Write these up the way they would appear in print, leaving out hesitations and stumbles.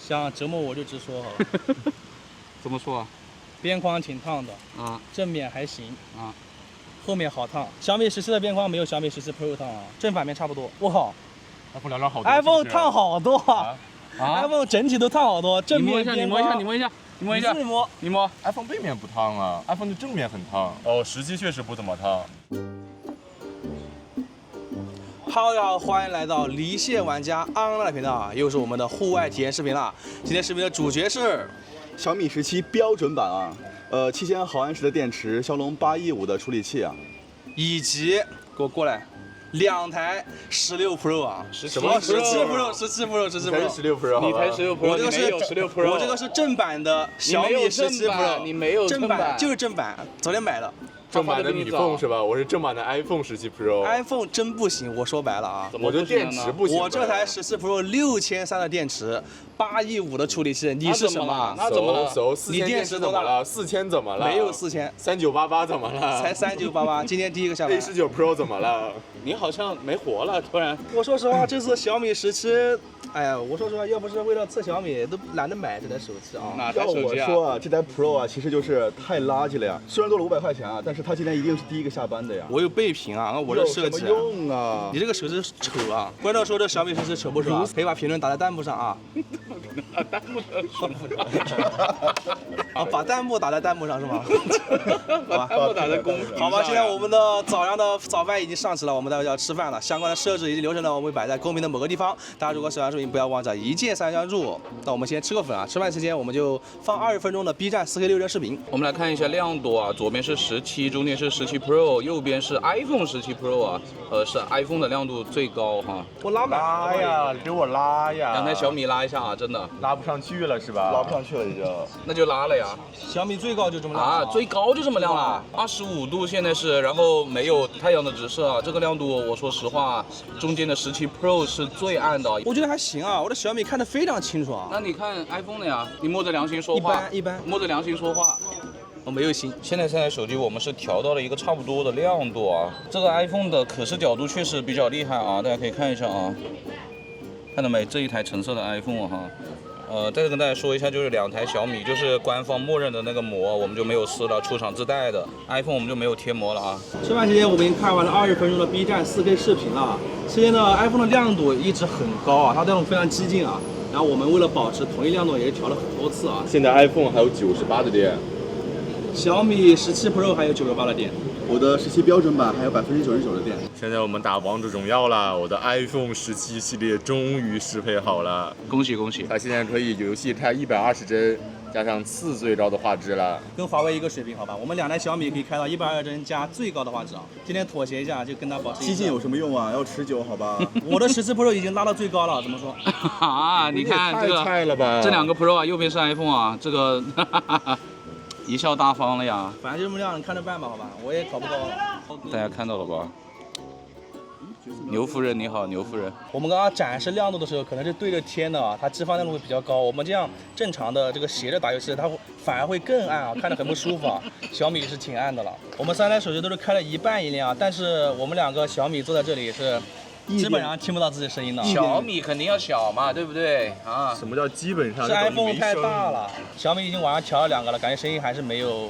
想折磨我就直说好了。怎么说啊？边框挺烫的啊，正面还行啊，后面好烫。小米17的边框没有小米17 Pro 烫啊，正反面差不多。我靠 ，iPhone 凉凉好多。，iPhone 烫好多啊啊！iPhone 整体都烫好多，正面你摸一下，你摸一下，你摸一下，你摸。你摸。iPhone 背面不烫啊 ，iPhone 的正面很烫。哦，17确实不怎么烫。Hello， 大家好，欢迎来到离线玩家 online 频道啊，又是我们的户外体验视频了。今天视频的主角是小米17标准版啊，7000毫安时的电池，骁龙815的处理器啊，以及给我过来2台16 Pro 啊，什么17 Pro，17 Pro，17 才 Pro，是16 Pro，你才16 Pro，我这个是16 Pro，我这个是正版的小米17 Pro，你没有正版，就是正版，昨天买的。正版的米凤是吧？我是正版的 iPhone 17 Pro。iPhone 真不行，我说白了啊，我的电池不行。我这台17 Pro 6300的电池，815的处理器，你是什么？那怎么了？你电池怎么了？4000怎么了？没有4000。3988怎么了？才3988，今天第一个下班。A19 Pro 怎么了？你好像没活了，突然。我说实话，这次小米17，哎呀，我说实话，要不是为了测小米，都懒得买这台手机啊。哪台要我手机啊？说啊，这台 Pro 啊，其实就是太垃圾了呀。虽然多了500块钱啊，但是它今天一定是第一个下班的呀。我有背屏啊，我这设计。有什么用啊？你这个手机丑啊！观众说这小米17丑不丑啊？可以把评论打在弹幕上啊。弹幕啊，把弹幕打在弹幕上是吗？把弹幕打在公屏上。好吧，现在我们的早上的早饭已经上齐了，我们待会要吃饭了。相关的设置以及流程呢，我们会摆在公屏的某个地方。大家如果喜欢视频，不要忘记一键三连关注。那我们先吃个粉啊，吃饭期间我们就放20分钟的 B 站4K 6帧视频。我们来看一下亮度啊，左边是17，中间是17 Pro， 右边是 iPhone 17 Pro 啊，是 iPhone 的亮度最高哈。我拉满拉呀，给我拉呀！两台小米拉一下啊，真的拉不上去了是吧？拉不上去了已经。那就拉了呀。小米最高就这么亮啊，最高就这么亮了，25度现在是，然后没有太阳的直射啊，这个亮度我说实话，中间的17 Pro 是最暗的。我觉得还行啊，我的小米看得非常清楚啊。那你看 iPhone 的呀，你摸着良心说话，一般，摸着良心说话。我没有心。现在这台手机我们是调到了一个差不多的亮度啊，这个 iPhone 的可视角度确实比较厉害啊，大家可以看一下啊，看到没？这一台橙色的 iPhone 哈。再跟大家说一下，就是2台小米，就是官方默认的那个膜，我们就没有撕了，出厂自带的。iPhone 我们就没有贴膜了啊。吃饭期间我们已经看完了20分钟的 B 站4K 视频了。期间呢 ，iPhone 的亮度一直很高啊，它亮度非常激进啊。然后我们为了保持统一亮度，也是调了很多次啊。现在 iPhone 还有98的电，小米17 Pro 还有98的电。我的17标准版还有99%的电。现在我们打王者荣耀了，我的 iPhone 17系列终于适配好了，恭喜恭喜！它现在可以游戏开120帧，加上次最高的画质了。跟华为一个水平，好吧？我们2台小米可以开到120帧加最高的画质啊。今天妥协一下，就跟它保持。激进有什么用啊？要持久，好吧？我的17 Pro 已经拉到最高了，怎么说？啊，你看这个，太菜了吧？这2个 Pro 啊，右边是 iPhone 啊，这个贻笑大方了呀。反正就这么亮，你看着办吧，好吧？我也搞不高了。大家看到了吧？牛夫人你好，牛夫人。我们刚刚展示亮度的时候，可能是对着天的啊，它直放亮度会比较高。我们这样正常的这个斜着打游戏，它反而会更暗啊，看着很不舒服啊。小米是挺暗的了。我们3台手机都是开了一半音量啊，但是我们2个小米坐在这里是基本上听不到自己声音的。小米肯定要小嘛，对不对啊？什么叫基本上？是 iPhone 太大了，小米已经晚上调了2个了，感觉声音还是没有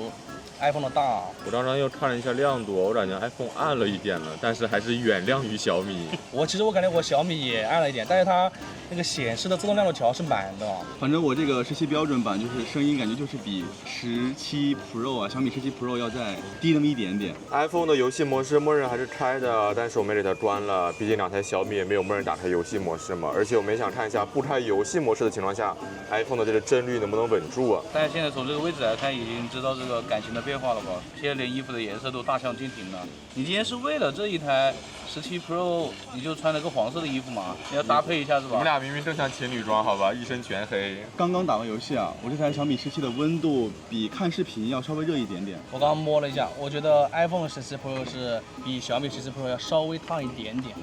iPhone 的大啊。我刚刚又看了一下亮度，我感觉 iPhone 暗了一点了，但是还是远亮于小米。其实我感觉我小米也暗了一点，但是它那个显示的自动亮度条是满的。反正我这个17标准版就是声音感觉就是比17 Pro 啊，小米17 Pro 要再低那么一点点。iPhone 的游戏模式默认还是开的，但是我没给它关了，毕竟2台小米也没有默认打开游戏模式嘛。而且我们也想看一下不开游戏模式的情况下 ，iPhone 的这个帧率能不能稳住啊？大家现在从这个位置来看，已经知道这个感情的变化了吧？现在连衣服的颜色都大相径庭了。你今天是为了这一台17 Pro， 你就穿了个黄色的衣服嘛？你要搭配一下是吧？我们俩明明正像情侣装，好吧，一身全黑。刚刚打完游戏啊，我这台小米17的温度比看视频要稍微热一点点。我刚刚摸了一下，我觉得 iPhone 17 Pro 是比小米17 Pro 要稍微烫一点点。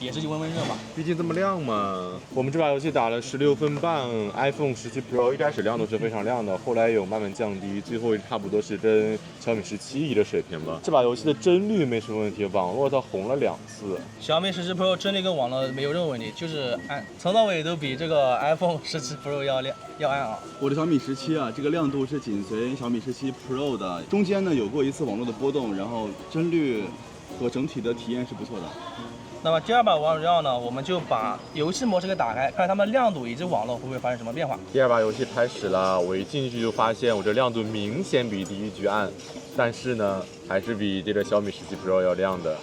也是温温热嘛。毕竟这么亮嘛。我们这把游戏打了16分半 ，iPhone 17 Pro 一开始亮度是非常亮的，后来有慢慢降低，最后差不多是跟小米17一个水平吧。这把游戏的帧率没什么问题，网络它红了2次。小米17 Pro 帧率跟网络没有任何问题，就是暗，从到尾都比这个 iPhone 17 Pro 要亮要暗啊。我的小米17啊，这个亮度是紧随小米17 Pro 的，中间呢有过一次网络的波动，然后帧率和整体的体验是不错的。那么第二把王者荣耀呢，我们就把游戏模式给打开，看它们亮度以及网络会不会发生什么变化。第二把游戏开始了，我一进去就发现我这亮度明显比第一局暗，但是呢，还是比这个小米17 Pro 要亮的。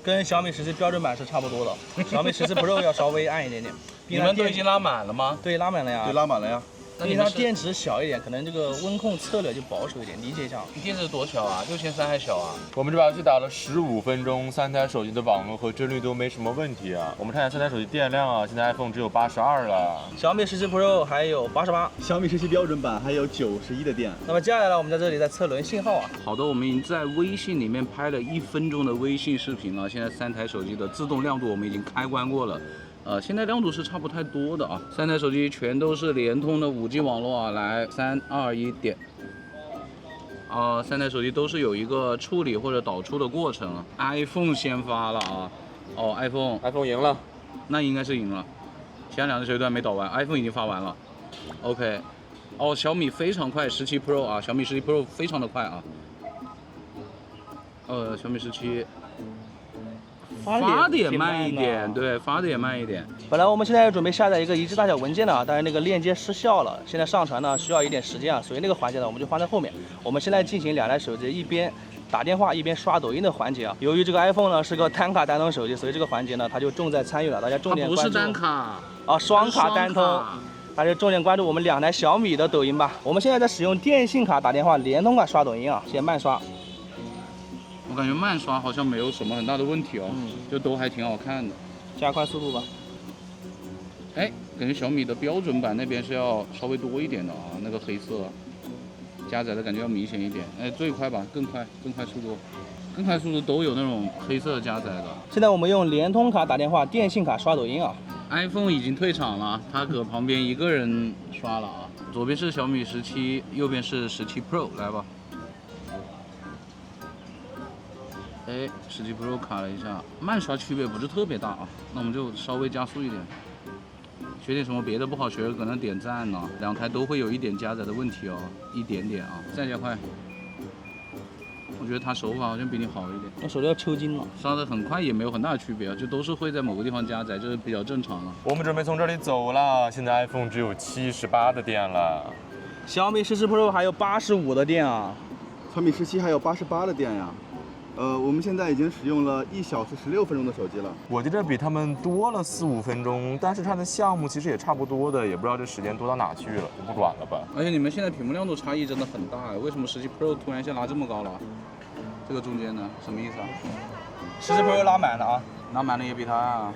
跟小米17标准版是差不多的，小米17 Pro 要稍微暗一点点。你们都已经拉满了吗？对，拉满了呀。对，拉满了呀。因为它电池小一点，可能这个温控策略就保守一点，理解一下。你电池多小啊？6300还小啊？我们这把游戏打了15分钟，3台手机的网络和帧率都没什么问题啊。我们看一下3台手机电量啊，现在 iPhone 只有82了，小米17 Pro 还有88，小米17标准版还有91的电。那么接下来呢，我们在这里再测轮信号啊。好的，我们已经在微信里面拍了1分钟的微信视频了。现在3台手机的自动亮度我们已经开关过了。现在亮度是差不太多的啊。3台手机全都是联通的5G 网络啊。来，3、2、1点。3台手机都是有一个处理或者导出的过程。iPhone 先发了啊。哦 ，iPhone 赢了，那应该是赢了。其他2台手机都还没导完 ，iPhone 已经发完了。OK。哦，小米非常快，17 Pro 啊，小米17 Pro 非常的快啊。小米17。发的也慢一点，对，发的也慢一点。本来我们现在准备下载一个一致大小文件的，但是那个链接失效了，现在上传呢需要一点时间啊，所以那个环节呢我们就放在后面。我们现在进行2台手机一边打电话一边刷抖音的环节啊。由于这个 iPhone 呢是个单卡单通手机，所以这个环节呢它就重在参与了，大家重点关注。它不是单卡啊，双卡单通。大家重点关注我们2台小米的抖音吧。我们现在在使用电信卡打电话，联通卡刷抖音啊，先慢刷。我感觉慢刷好像没有什么很大的问题哦，就都还挺好看的。加快速度吧。哎，感觉小米的标准版那边是要稍微多一点的啊，那个黑色加载的感觉要明显一点。哎，最快吧，更快速度，更快速度都有那种黑色加载的。现在我们用联通卡打电话，电信卡刷抖音啊。iPhone 已经退场了，他搁旁边一个人刷了啊。左边是小米17，右边是17 Pro， 来吧。哎，17 Pro 卡了一下，慢刷区别不是特别大啊，那我们就稍微加速一点。学点什么别的不好学，可能点赞呢，2台都会有一点加载的问题哦，一点点啊，再加快。我觉得他手法好像比你好一点，我手都要抽筋了。刷的很快也没有很大的区别啊，就都是会在某个地方加载，这是比较正常的。我们准备从这里走了，现在 iPhone 只有78的电了。小米17 Pro 还有85的电啊。小米17还有88的电呀。我们现在已经使用了1小时16分钟的手机了。我觉得比他们多了4、5分钟，但是它的项目其实也差不多的，也不知道这时间多到哪去了，就不管了吧。而且你们现在屏幕亮度差异真的很大，为什么17 Pro 突然一下拉这么高了？这个中间呢，什么意思啊17 Pro 拉满了啊，拉满了也比它啊。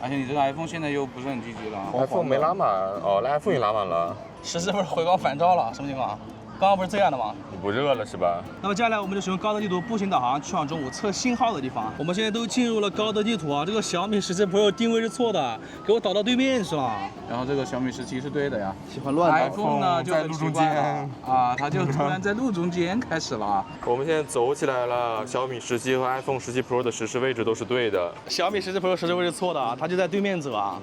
而且你这个 iPhone 现在又不是很积极了啊。iPhone 没拉满哦，那 iPhone 也拉满了。17 Pro 回光返照了，什么情况啊？刚刚不是这样的吗？你不热了是吧？那么接下来我们就使用高德地图步行导航去往中午测信号的地方。我们现在都进入了高德地图啊，这个小米17 Pro 定位是错的，给我导到对面去了。然后这个小米17是对的呀。喜欢乱导。 iPhone 呢就很奇怪了啊，它就突然在路中间开始了。我们现在走起来了，小米17和 iPhone 17 Pro 的实时位置都是对的。小米17 Pro 实时位置错的啊，它就在对面走啊。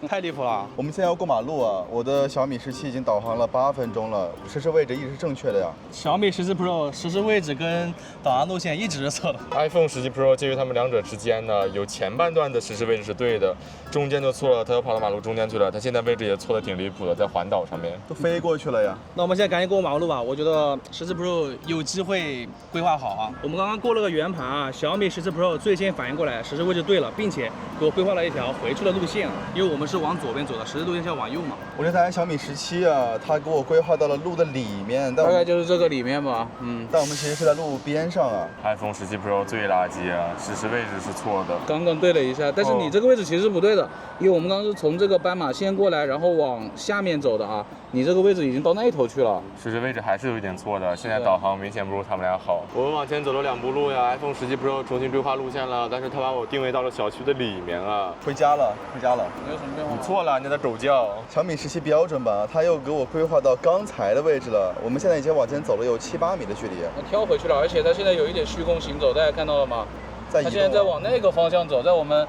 太离谱了！我们现在要过马路啊，我的小米17已经导航了8分钟了，实时位置一直是正确的呀。小米17 Pro 实时位置跟导航路线一直是错的。iPhone 17 Pro 介于它们2者之间呢，有前半段的实时位置是对的，中间就错了，它又跑到马路中间去了，它现在位置也错的挺离谱的，在环岛上面。都飞过去了呀。那我们现在赶紧过马路吧，我觉得17 Pro 有机会规划好啊。我们刚刚过了个圆盘啊，小米17 Pro 最先反应过来实时位置对了，并且给我规划了一条回去的路线啊，因为我们们是往左边走的，10度线是要往右嘛。我这台小米17啊，它给我规划到了路的里面，大概就是这个里面吧。但我们其实是在路边上啊。iPhone 17 Pro 最垃圾啊，实时位置是错的。刚刚对了一下，但是你这个位置其实是不对的，因为我们刚刚是从这个斑马线过来，然后往下面走的啊。你这个位置已经到那头去了，实时位置还是有一点错的，现在导航明显不如他们俩好。我们往前走了2步路呀，iPhone 17 Pro 重新规划路线了，但是它把我定位到了小区的里面啊。回家了。没有什么变化。你错了，你在狗叫。小米17标准版，它又给我规划到刚才的位置了。我们现在已经往前走了有7、8米的距离。它跳回去了，而且它现在有一点虚空行走，大家看到了吗？它现在在往那个方向走，在我们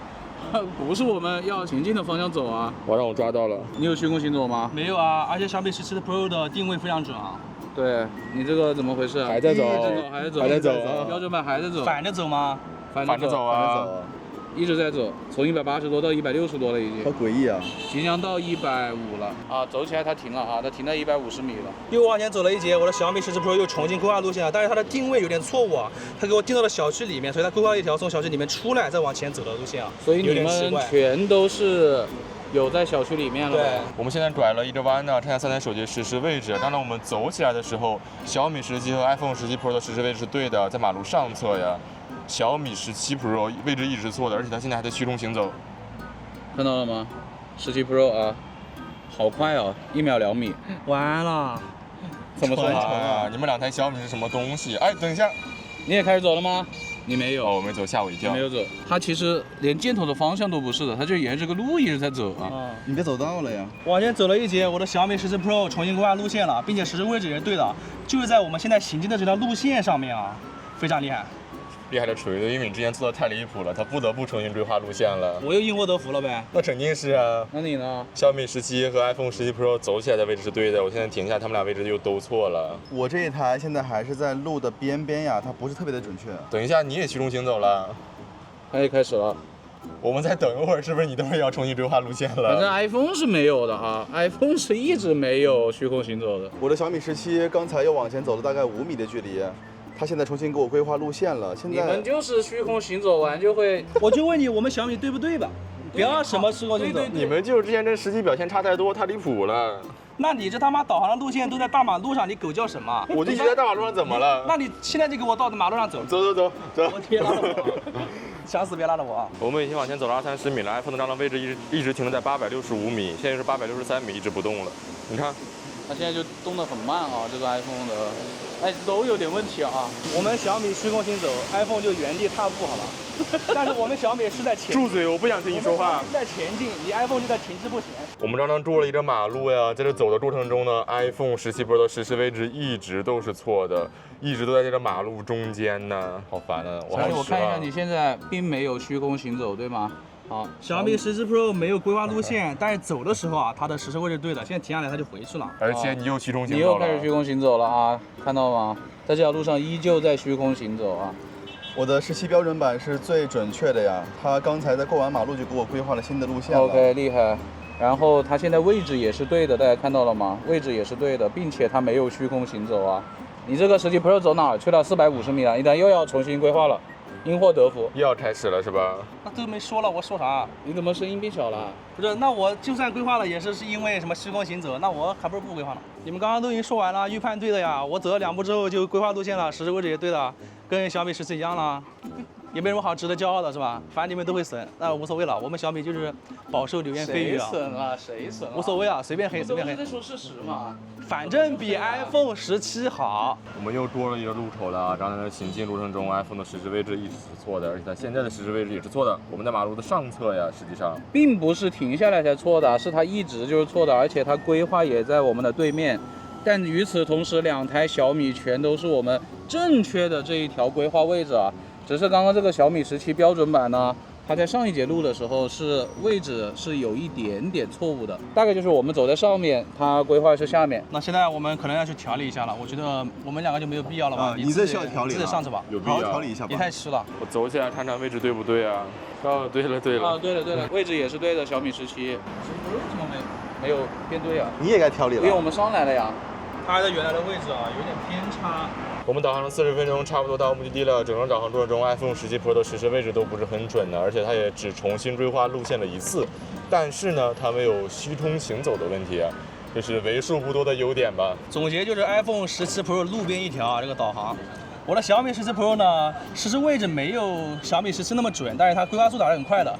不是我们要前进的方向走啊。让我抓到了。你有虚空行走吗？没有啊，而且小米17 Pro 的定位非常准啊。对你这个怎么回事？还在走，还在走，啊标准版还在走，反着走吗？反着走啊，一直在走，从180多到160多了已经。好诡异啊！即将到150了啊，走起来它停了啊，它停在150米了。又往前走了一截，我的小米17 Pro 又重新规划路线了，但是它的定位有点错误啊，它给我定到了小区里面，所以它规划了一条从小区里面出来再往前走的路线啊，所以你有点奇们怪。全都是有在小区里面了。对，我们现在拐了一个弯呢，看下3台手机实时位置。当然我们走起来的时候，小米17和 iPhone 17 Pro 的实时位置是对的，在马路上侧呀。小米17 Pro 位置一直错的，而且它现在还在虚空行走。看到了吗？17 Pro 啊，好快哦，1秒2米。完了，怎么说啊？你们2台小米是什么东西？哎，等一下，你也开始走了吗？你没有。哦，我没走，吓我一跳。没有走，它其实连箭头的方向都不是的，它就沿着这个路一直在走啊。你别走到了呀！往前走了一截，我的小米17 Pro 重新规划路线了，并且实时位置也是对的，就是在我们现在行进的这条路线上面啊，非常厉害。厉害的锤子，因为你之前做的太离谱了，他不得不重新规划路线了。我又因祸得福了呗。那肯定是啊。那你呢？小米17和 iPhone 17 Pro 走起来的位置是对的，我现在停下，他们俩位置又都错了。我这一台现在还是在路的边边呀，它不是特别的准确。等一下，你也虚空行走了？它也开始了。我们再等一会儿，是不是你等会儿也要重新规划路线了？反正 iPhone 是没有的啊 ，iPhone 是一直没有虚空行走的。我的小米17刚才又往前走了大概5米的距离，它现在重新给我规划路线了。现在你们就是虚空行走完就会，我就问你，我们小米对不对吧？不要什么虚空行走。你们就是之前跟实际表现差太多，太离谱了。那你这他妈导航的路线都在大马路上，你狗叫什么？我就一直在大马路上，怎么了？那你现在就给我到马路上走。走。我天拉了我，想死别拉着我啊！我们已经往前走了20-30米了 ，iPhone 的这样的位置一直停留在865米，现在是863米，一直不动了。你看，它现在就动得很慢啊，这个 iPhone 的，哎，都有点问题啊。我们小米虚空行走 ，iPhone 就原地踏步，好吧？但是我们小米是在前，住嘴！我不想听你说话。是在前进，你 iPhone 就在停滞不前。我们刚刚过了一个马路呀，在这走的过程中呢，iPhone 17 Pro 的实时位置一直都是错的，一直都在这个马路中间呢，好烦啊！而且我看一下，你现在并没有虚空行走，对吗？好，小米17 Pro 没有规划路线，但是走的时候啊，它的实时位置对的，现在停下来它就回去了。而且你又虚空行走了，你又开始虚空行走了啊，看到吗？在这条路上依旧在虚空行走啊。我的17标准版是最准确的呀，它刚才在过完马路就给我规划了新的路线了。OK， 厉害。然后它现在位置也是对的，大家看到了吗？位置也是对的，并且它没有虚空行走啊。你这个17 Pro 走哪儿去了？450米了，你等又要重新规划了，因祸得福。又要开始了是吧？那都没说了，我说啥？你怎么声音变小了？不是，那我就算规划了，也是因为什么虚空行走，那我还不是不规划了？你们刚刚都已经说完了，预判对的呀，我走了2步之后就规划路线了，实时位置也对的，跟小米17一样了。也没什么好值得骄傲的，是吧？反正你们都会损，那无所谓了。我们小米就是饱受流言蜚语啊。谁损了？谁损了？无所谓啊，随便黑，随便黑。在说事实嘛。反正比 iPhone 17好。我们又多了一个路口了。刚才的行进路程中 ，iPhone 的实时位置一直是错的，而且它现在的实时位置也是错的。我们在马路的上侧呀，实际上并不是停下来才错的，是它一直就是错的，而且它规划也在我们的对面。但与此同时，2台小米全都是我们正确的这一条规划位置啊。只是刚刚这个小米17标准版呢，它在上一节路的时候是位置是有一点点错误的，大概就是我们走在上面，它规划是下面。那现在我们可能要去调理一下了，我觉得我们2个就没有必要了吧？你这需要调理，自己上去吧，有必要好好调理一下吧。别太湿了。我走起来看看位置对不对啊？哦，对了。啊，对了，位置也是对的，小米17。怎么没有变对啊？你也该调理了，因为我们上来了呀。它还在原来的位置啊，有点偏差。我们导航了40分钟，差不多到目的地了。整个导航过程中 ，iPhone 17 Pro 的实时位置都不是很准的，而且它也只重新规划路线了一次。但是呢，它没有虚通行走的问题，这是为数不多的优点吧。总结就是 iPhone 17 Pro 路边一条啊，这个导航。我的小米17 Pro 呢，实时位置没有小米17那么准，但是它归花速度还是很快的。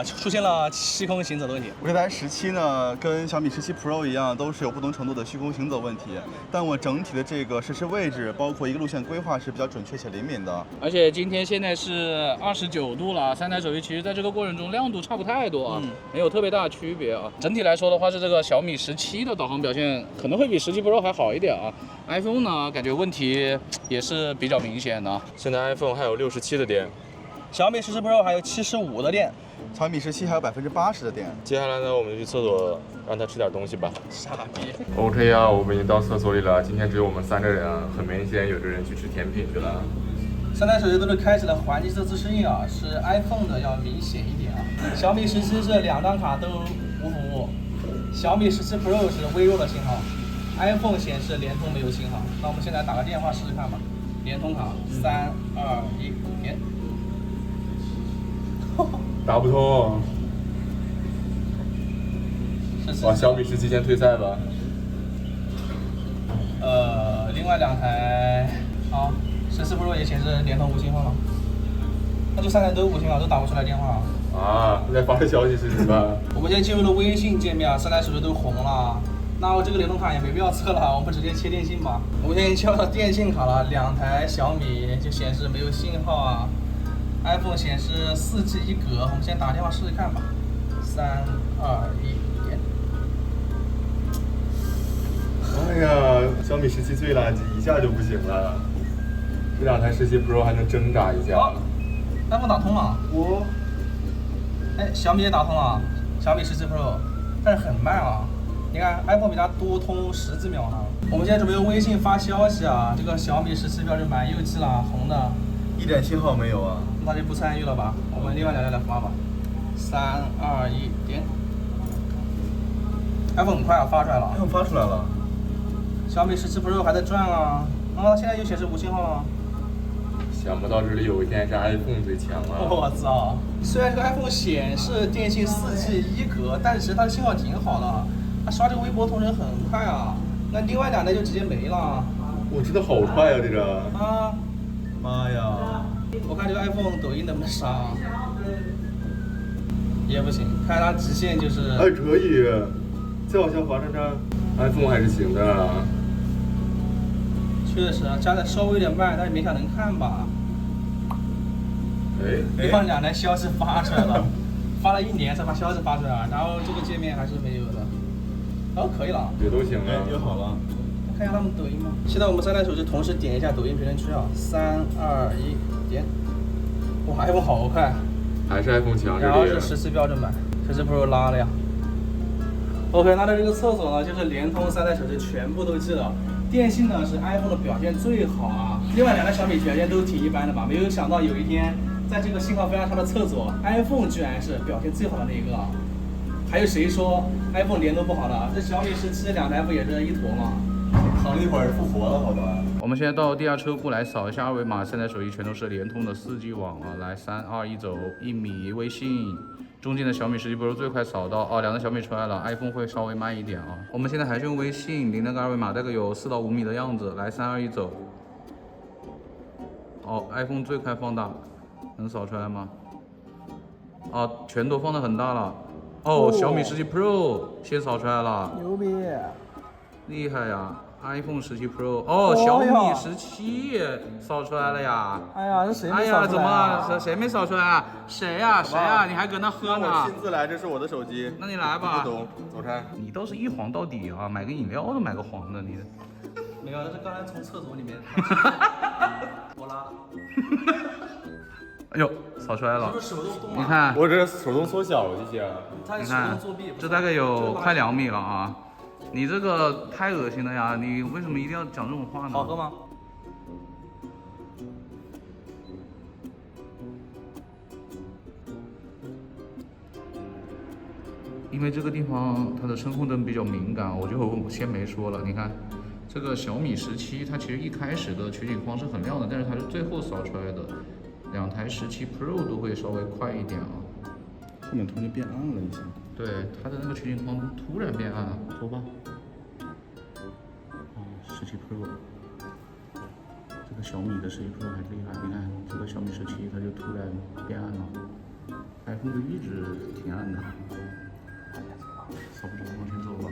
出现了虚空行走的问题。我这台17呢，跟小米17 Pro 一样，都是有不同程度的虚空行走问题。但我整体的这个实时位置，包括一个路线规划是比较准确且灵敏的。而且今天现在是29度了，三台手机其实在这个过程中亮度差不太多啊，没有特别大的区别啊。整体来说的话，是这个小米17的导航表现可能会比17 Pro 还好一点啊。iPhone 呢，感觉问题也是比较明显的。现在 iPhone 还有67的电，小米17 Pro 还有75的电。小米17还有80%的电。接下来呢，我们就去厕所让他吃点东西吧。傻逼。OK 啊，我们已经到厕所里了。今天只有我们3个人啊，很明显有的人去吃甜品去了。三台手机都是开启了环境色自适应啊，是 iPhone 的要明显一点啊。小米17是2张卡都无服务，小米17 Pro 是微弱的信号 ，iPhone 显示联通没有信号。那我们现在打个电话试试看吧。联通卡3、2、1，点。打不通。哇，小米17先退赛吧。另外2台好，14 Pro 也显示联通无信号了，那就3台都无信号，都打不出来电话。啊，你在发的消息是什么？我们现在进入了微信界面啊，3台手机都红了。那我这个联通卡也没必要测了，我们直接切电信吧。我们现在切到电信卡了，2台小米就显示没有信号啊。iPhone 显示4G 一格，我们先打电话试试看吧。3、2、1，点。哎呀，小米17最垃圾，一下就不行了。这2台17 Pro 还能挣扎一下。哦，iPhone 打通了。哎，小米也打通了，小米17 Pro， 但是很慢啊。你看 iPhone 比它多通10几秒呢。我们现在准备用微信发消息啊，这个小米17标志版又记了红的，一点信号没有啊。那就不参与了吧，我们另外2台来发吧。3、2、1，点。iPhone 很快啊，发出来了。iPhone 发出来了。小米17 Pro 还在转啊，现在又显示无信号了。想不到这里有一天是 iPhone 最强啊！我操！虽然这个 iPhone 显示电信4G 一格，但是其实它的信号挺好的，它刷这个微博同城很快啊。那另外2台就直接没了。我真的好快啊，这个！啊！妈呀！我看这个 iPhone 抖音能不能杀？也不行，看它极限就是。哎，可以，再往下滑看看 ，iPhone 还是行的。确实啊，加的稍微有点慢，但是勉强能看吧。哎，把2台消息发出来了，发了1年才把消息发出来，然后这个界面还是没有的。哦，可以了。这都行了。又好了。看一下他们抖音吗？现在我们3台手机同时点一下抖音评论区啊，3、2、1，点。哇 ，iPhone 好快。还是 iPhone 强，然后是17标准版，17 Pro 拉了呀。OK， 那在这个厕所呢，就是联通3台手机全部都记了。电信呢是 iPhone 的表现最好啊，另外2台小米表现都挺一般的吧。没有想到有一天，在这个信号非常差的厕所 ，iPhone 居然是表现最好的那一个。还有谁说 iPhone 联动不好的？这小米17 2台不也是一坨吗？躺了一会儿复活了，好吧。我们现在到第2车库来扫一下2维码，3台手机全都是联通的4G 网啊。来，3、2、1走，1米微信。中间的小米17 Pro 最快扫到哦，2个小米出来了 ，iPhone 会稍微慢一点啊。我们现在还是用微信领那个2维码，大概有4到5米的样子。来，3、2、1走。哦 ，iPhone 最快放大，能扫出来吗？哦，全都放得很大了。哦，小米17 Pro 先扫出来了，牛逼！厉害呀！ iPhone 17 Pro 哦，小米17也扫出来了呀！哎呀，这谁没扫出来啊？谁没扫出来啊？谁呀？谁呀？你还搁那喝呢？我亲自来，这是我的手机。那你来吧。不懂，走开。你倒是一黄到底啊！买个饮料都买个黄的，你。没有，那是刚才从厕所里面。我拉。哎呦，扫出来了！是不是手动动啊？你看，我这手动缩小了一些。你看，这大概有快2米了啊！你这个太恶心了呀！你为什么一定要讲这种话呢？好喝吗？因为这个地方它的声控灯比较敏感，我就先没说了。你看，这个小米17，它其实一开始的取景框是很亮的，但是它是最后扫出来的。2台17 Pro 都会稍微快一点啊。后面突然变暗了一下。对，它的那个取景框突然变暗了，走吧。哦，17 Pro， 这个小米的17 Pro 还厉害，你看这个小米17它就突然变暗了，iPhone 就一直挺暗的。扫不着，往前走吧。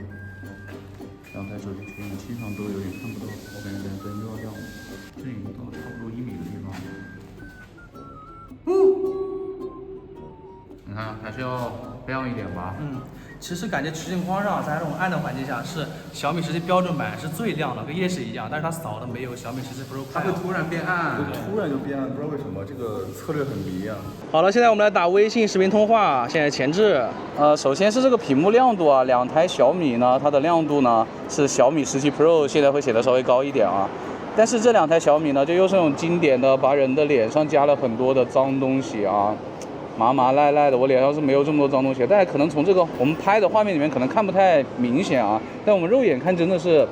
两台手机取景器上都有点看不到，我感觉灯又要亮了，这已经到差不多1米的地方了。你看还是要亮一点吧。其实感觉取景框上在这种暗的环境下是小米17标准版是最亮的，跟夜视一样，但是它扫的没有小米17 Pro 快。它会突然变暗，突然就变暗，不知道为什么，这个策略很迷啊。好了，现在我们来打微信视频通话，现在前置。首先是这个屏幕亮度啊，两台小米呢，它的亮度呢是小米17 Pro 现在会显得稍微高一点啊。但是这两台小米呢，就又是那种经典的把人的脸上加了很多的脏东西啊。麻麻赖赖的，我脸上是没有这么多脏东西，大家可能从这个我们拍的画面里面可能看不太明显啊，但我们肉眼看真的是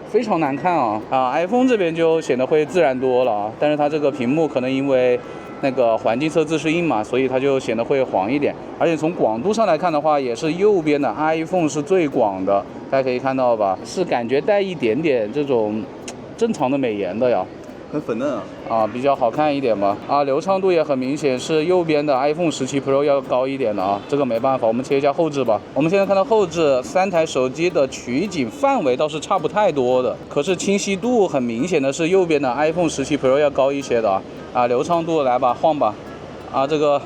非常难看啊！iPhone 这边就显得会自然多了啊，但是它这个屏幕可能因为那个环境测自适应嘛，所以它就显得会黄一点，而且从广度上来看的话，也是右边的 iPhone 是最广的，大家可以看到吧，是感觉带一点点这种正常的美颜的呀。很粉嫩比较好看一点吧。流畅度也很明显是右边的 iPhone 17 Pro 要高一点的啊，这个没办法，我们切一下后置吧。我们现在看到后置三台手机的取景范围倒是差不太多的，可是清晰度很明显的是右边的 iPhone 17 Pro 要高一些的流畅度来吧，晃吧。这个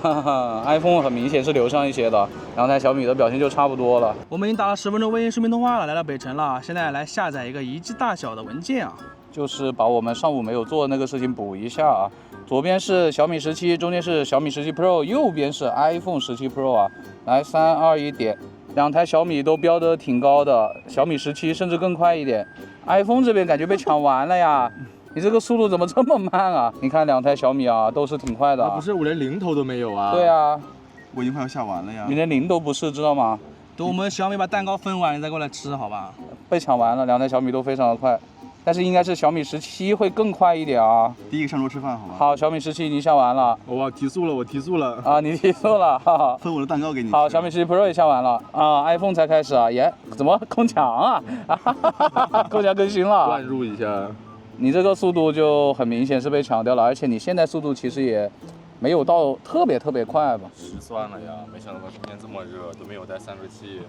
iPhone 很明显是流畅一些的，两台小米的表现就差不多了。我们已经打了10分钟微信视频通话了，来到北辰了，现在来下载一个1G 大小的文件啊。就是把我们上午没有做的那个事情补一下啊。左边是小米17，中间是小米17 Pro， 右边是 iPhone 17 Pro 啊。来，3、2、1点，两台小米都标得挺高的，小米17甚至更快一点。iPhone 这边感觉被抢完了呀，你这个速度怎么这么慢啊？你看两台小米都是挺快的不是，我连零头都没有啊。对啊，我已经快要下完了呀。你连零都不是，知道吗？等我们小米把蛋糕分完，你再过来吃，好吧？被抢完了，两台小米都非常的快。但是应该是小米17会更快一点啊。第一个上桌吃饭，好吧？好，小米17已经下完了。我提速了，我提速了。你提速了，哈哈。分我的蛋糕给你。好，小米17 Pro 也下完了，iPhone 才开始耶，怎么空抢啊？空抢更新了。乱入一下。你这个速度就很明显是被抢掉了，而且你现在速度其实也没有到特别快吧？失算了呀，没想到今天这么热，都没有带散热器，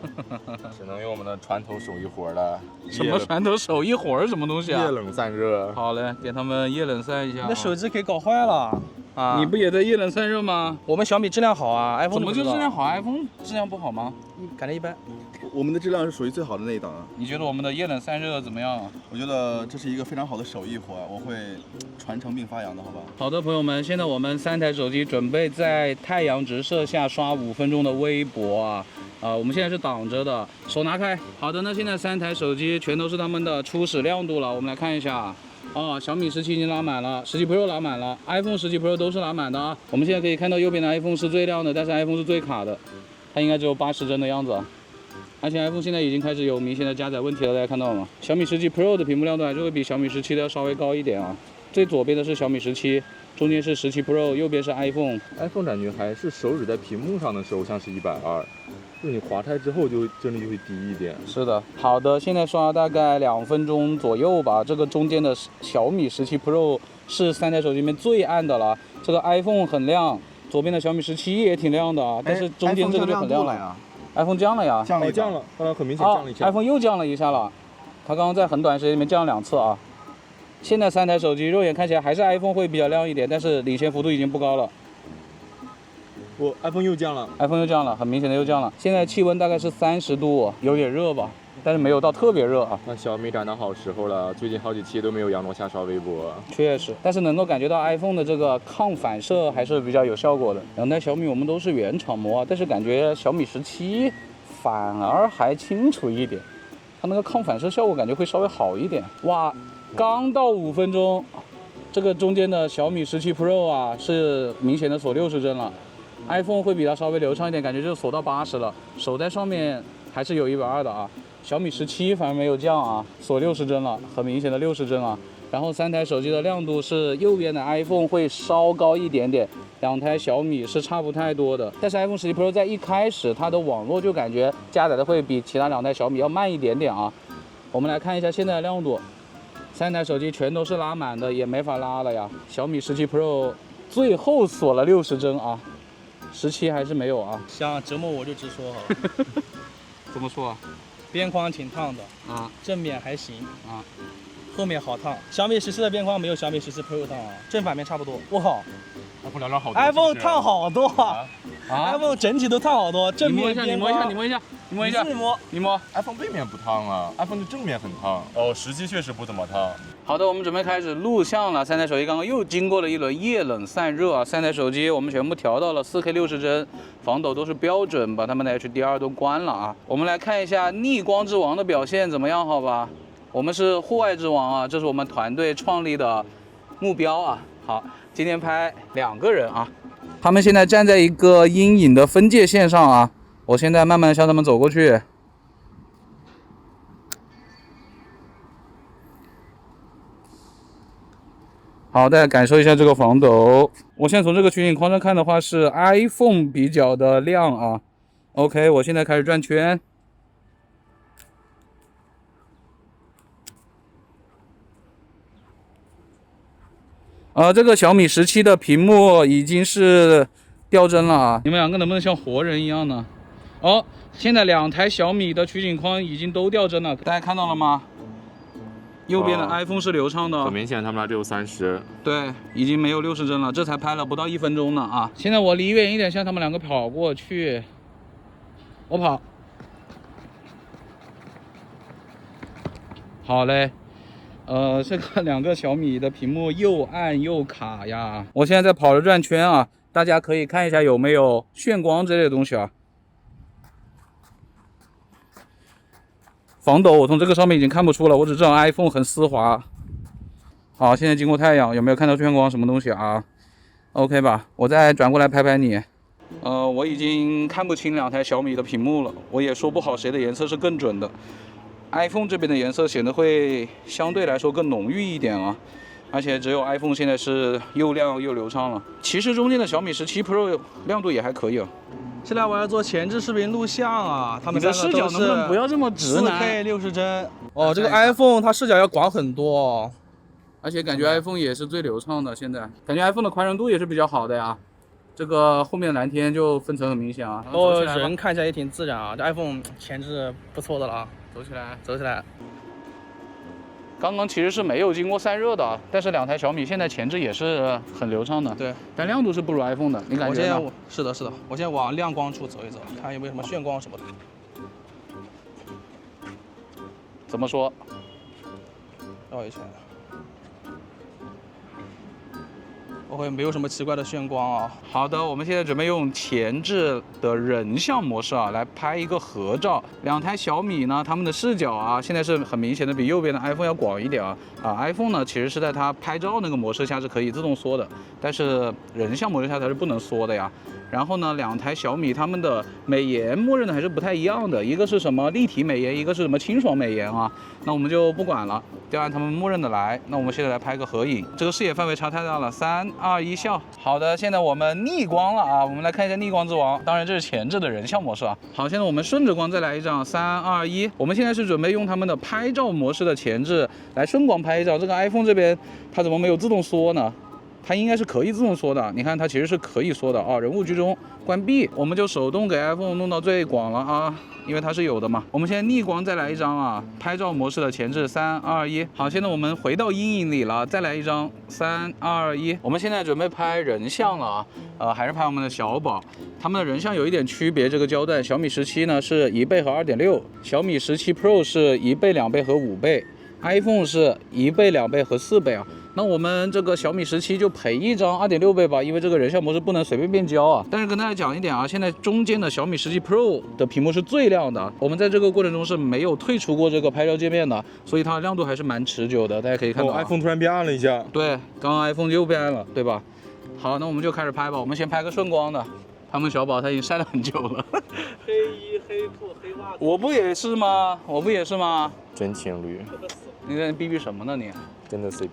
只能用我们的船头手艺活了。什么船头手艺活什么东西啊？液冷散热。好嘞，给他们液冷散一下。你的手机给搞坏了啊！你不也在液冷散热吗？我们小米质量好啊，iPhone 怎么就质量好？iPhone 质量不好吗？感觉一般。我们的质量是属于最好的那一档啊。你觉得我们的液冷散热怎么样？我觉得这是一个非常好的手艺活，我会传承并发扬的，好吧？好的，朋友们，现在我们3台手机准备在太阳直射下刷5分钟的微博啊。我们现在是挡着的，手拿开。好的，那现在3台手机全都是他们的初始亮度了，我们来看一下。小米17已经拉满了，17 Pro 拉满了 ，iPhone 17 Pro 都是拉满的啊。我们现在可以看到右边的 iPhone 是最亮的，但是 iPhone 是最卡的，它应该只有80帧的样子。而且 iPhone 现在已经开始有明显的加载问题了，大家看到了吗？小米17 Pro 的屏幕亮度还是会比小米17的要稍微高一点啊。最左边的是小米17，中间是17 Pro， 右边是 iPhone。iPhone 感觉还是手指在屏幕上的时候像是120，就是你滑开之后就帧率就会低一点。是的，好的，现在刷大概2分钟左右吧。这个中间的小米17 Pro 是3台手机里面最暗的了。这个 iPhone 很亮，左边的小米17也挺亮的啊，但是中间这个就很亮了呀。iPhone 降了呀，降了，刚刚很明显降了一下。iPhone 又降了一下了，它刚刚在很短时间里面降了2次啊。现在3台手机肉眼看起来还是 iPhone 会比较亮一点，但是领先幅度已经不高了。iPhone 又降了 ，iPhone 又降了，很明显的又降了。现在气温大概是30度，有点热吧，但是没有到特别热啊。那小米赶到好时候了，最近好几期都没有杨诺下刷微博。确实，但是能够感觉到 iPhone 的这个抗反射还是比较有效果的。两台小米我们都是原厂模啊，但是感觉小米17反而还清楚一点，它那个抗反射效果感觉会稍微好一点。哇，刚到5分钟，这个中间的小米17 Pro 啊是明显的锁60帧了。iPhone 会比它稍微流畅一点，感觉就锁到80了，手在上面还是有120的啊。小米17反而没有降啊，锁60帧了，很明显的60帧啊。然后3台手机的亮度是右边的 iPhone 会稍高一点点，2台小米是差不太多的。但是 iPhone 11 Pro 在一开始它的网络就感觉加载的会比其他2台小米要慢一点点啊。我们来看一下现在的亮度，3台手机全都是拉满的，也没法拉了呀。小米17 Pro 最后锁了60帧啊，17还是没有啊。想折磨我就直说好了。怎么说啊？边框挺烫的啊，正面还行啊，后面好烫。小米14的边框没有小米14 Pro 烫啊，正反面差不多。我靠 iPhone 聊聊好多。 ，iPhone 烫好多啊啊！iPhone 整体都烫好多，正面边框。你摸一下，你摸。 iPhone 背面不烫啊，iPhone 的正面很烫。哦，实际确实不怎么烫。好的，我们准备开始录像了。3台手机刚刚又经过了一轮液冷散热啊，3台手机我们全部调到了4K 60帧，防抖都是标准，把它们的 HDR 都关了啊。我们来看一下逆光之王的表现怎么样？好吧，我们是户外之王啊，这是我们团队创立的目标啊。好，今天拍2个人啊，他们现在站在一个阴影的分界线上啊，我现在慢慢向他们走过去。好，大家感受一下这个防抖。我现在从这个取景框上看的话，是 iPhone 比较的亮啊。OK， 我现在开始转圈。这个小米17的屏幕已经是掉帧了啊！你们2个能不能像活人一样呢？哦，现在2台小米的取景框已经都掉帧了，大家看到了吗？右边的 iPhone 是流畅的，很明显他们俩只有30。对，已经没有60帧了，这才拍了不到1分钟呢啊！现在我离远一点，向他们2个跑过去，我跑，好嘞。这个2个小米的屏幕又暗又卡呀！我现在在跑着转圈啊，大家可以看一下有没有眩光之类的东西啊。防抖我从这个上面已经看不出了，我只知道 iPhone 很丝滑。好，现在经过太阳，有没有看到眩光什么东西啊 ？OK 吧，我再转过来拍拍你。我已经看不清2台小米的屏幕了，我也说不好谁的颜色是更准的。iPhone 这边的颜色显得会相对来说更浓郁一点啊，而且只有 iPhone 现在是又亮又流畅了。其实中间的小米17 Pro 亮度也还可以啊。现在我要做前置视频录像啊，他们你的3个都是视角能不能不要这么直男？ 4K 60帧。哦，这个 iPhone 它视角要广很多哦，而且感觉 iPhone 也是最流畅的，现在感觉 iPhone 的宽容度也是比较好的呀。这个后面的蓝天就分层很明显啊。人看起来也挺自然啊，这 iPhone 前置不错的了啊。走起来，走起来。刚刚其实是没有经过散热的，但是2台小米现在前置也是很流畅的。对，但亮度是不如 iPhone 的，你感觉呢？是的，是的。我现在往亮光处走一走，看有没有什么眩光什么的。怎么说？绕一圈。我会没有什么奇怪的眩光啊。好的，我们现在准备用前置的人像模式啊，来拍一个合照。2台小米呢，它们的视角啊，现在是很明显的比右边的 iPhone 要广一点啊。iPhone 呢，其实是在它拍照那个模式下是可以自动缩的，但是人像模式下它是不能缩的呀。然后呢，2台小米它们的美颜默认的还是不太一样的，一个是什么立体美颜，一个是什么清爽美颜啊。那我们就不管了，就按他们默认的来。那我们现在来拍个合影，这个视野范围差太大了。3、2、1，笑。好的，现在我们逆光了啊，我们来看一下逆光之王。当然这是前置的人像模式啊。好，现在我们顺着光再来一张，3、2、1。我们现在是准备用他们的拍照模式的前置来顺光拍一照。这个 iPhone 这边它怎么没有自动缩呢？它应该是可以自动缩的，你看它其实是可以缩的啊。人物居中关闭，我们就手动给 iPhone 弄到最广了啊，因为它是有的嘛。我们现在逆光再来一张啊，拍照模式的前置，3、2、1。好，现在我们回到阴影里了，再来一张，3、2、1。我们现在准备拍人像了啊，还是拍我们的小宝。他们的人像有一点区别，这个焦段，小米17呢是1倍和2.6，小米17 Pro 是1倍、2倍和5倍，iPhone 是1倍、2倍和4倍啊。那我们这个小米17就赔一张2.6倍吧，因为这个人像模式不能随便变焦啊。但是跟大家讲一点啊，现在中间的小米17 Pro 的屏幕是最亮的，我们在这个过程中是没有退出过这个拍照界面的，所以它的亮度还是蛮持久的。大家可以看到、iPhone 突然变暗了一下。对，刚刚 iPhone 又变暗了，对吧？好，那我们就开始拍吧。我们先拍个顺光的，他们小宝他已经晒了很久了。黑衣黑裤黑袜子，我不也是吗？我不也是吗？真情侣，你在逼逼什么呢你？真的 CP。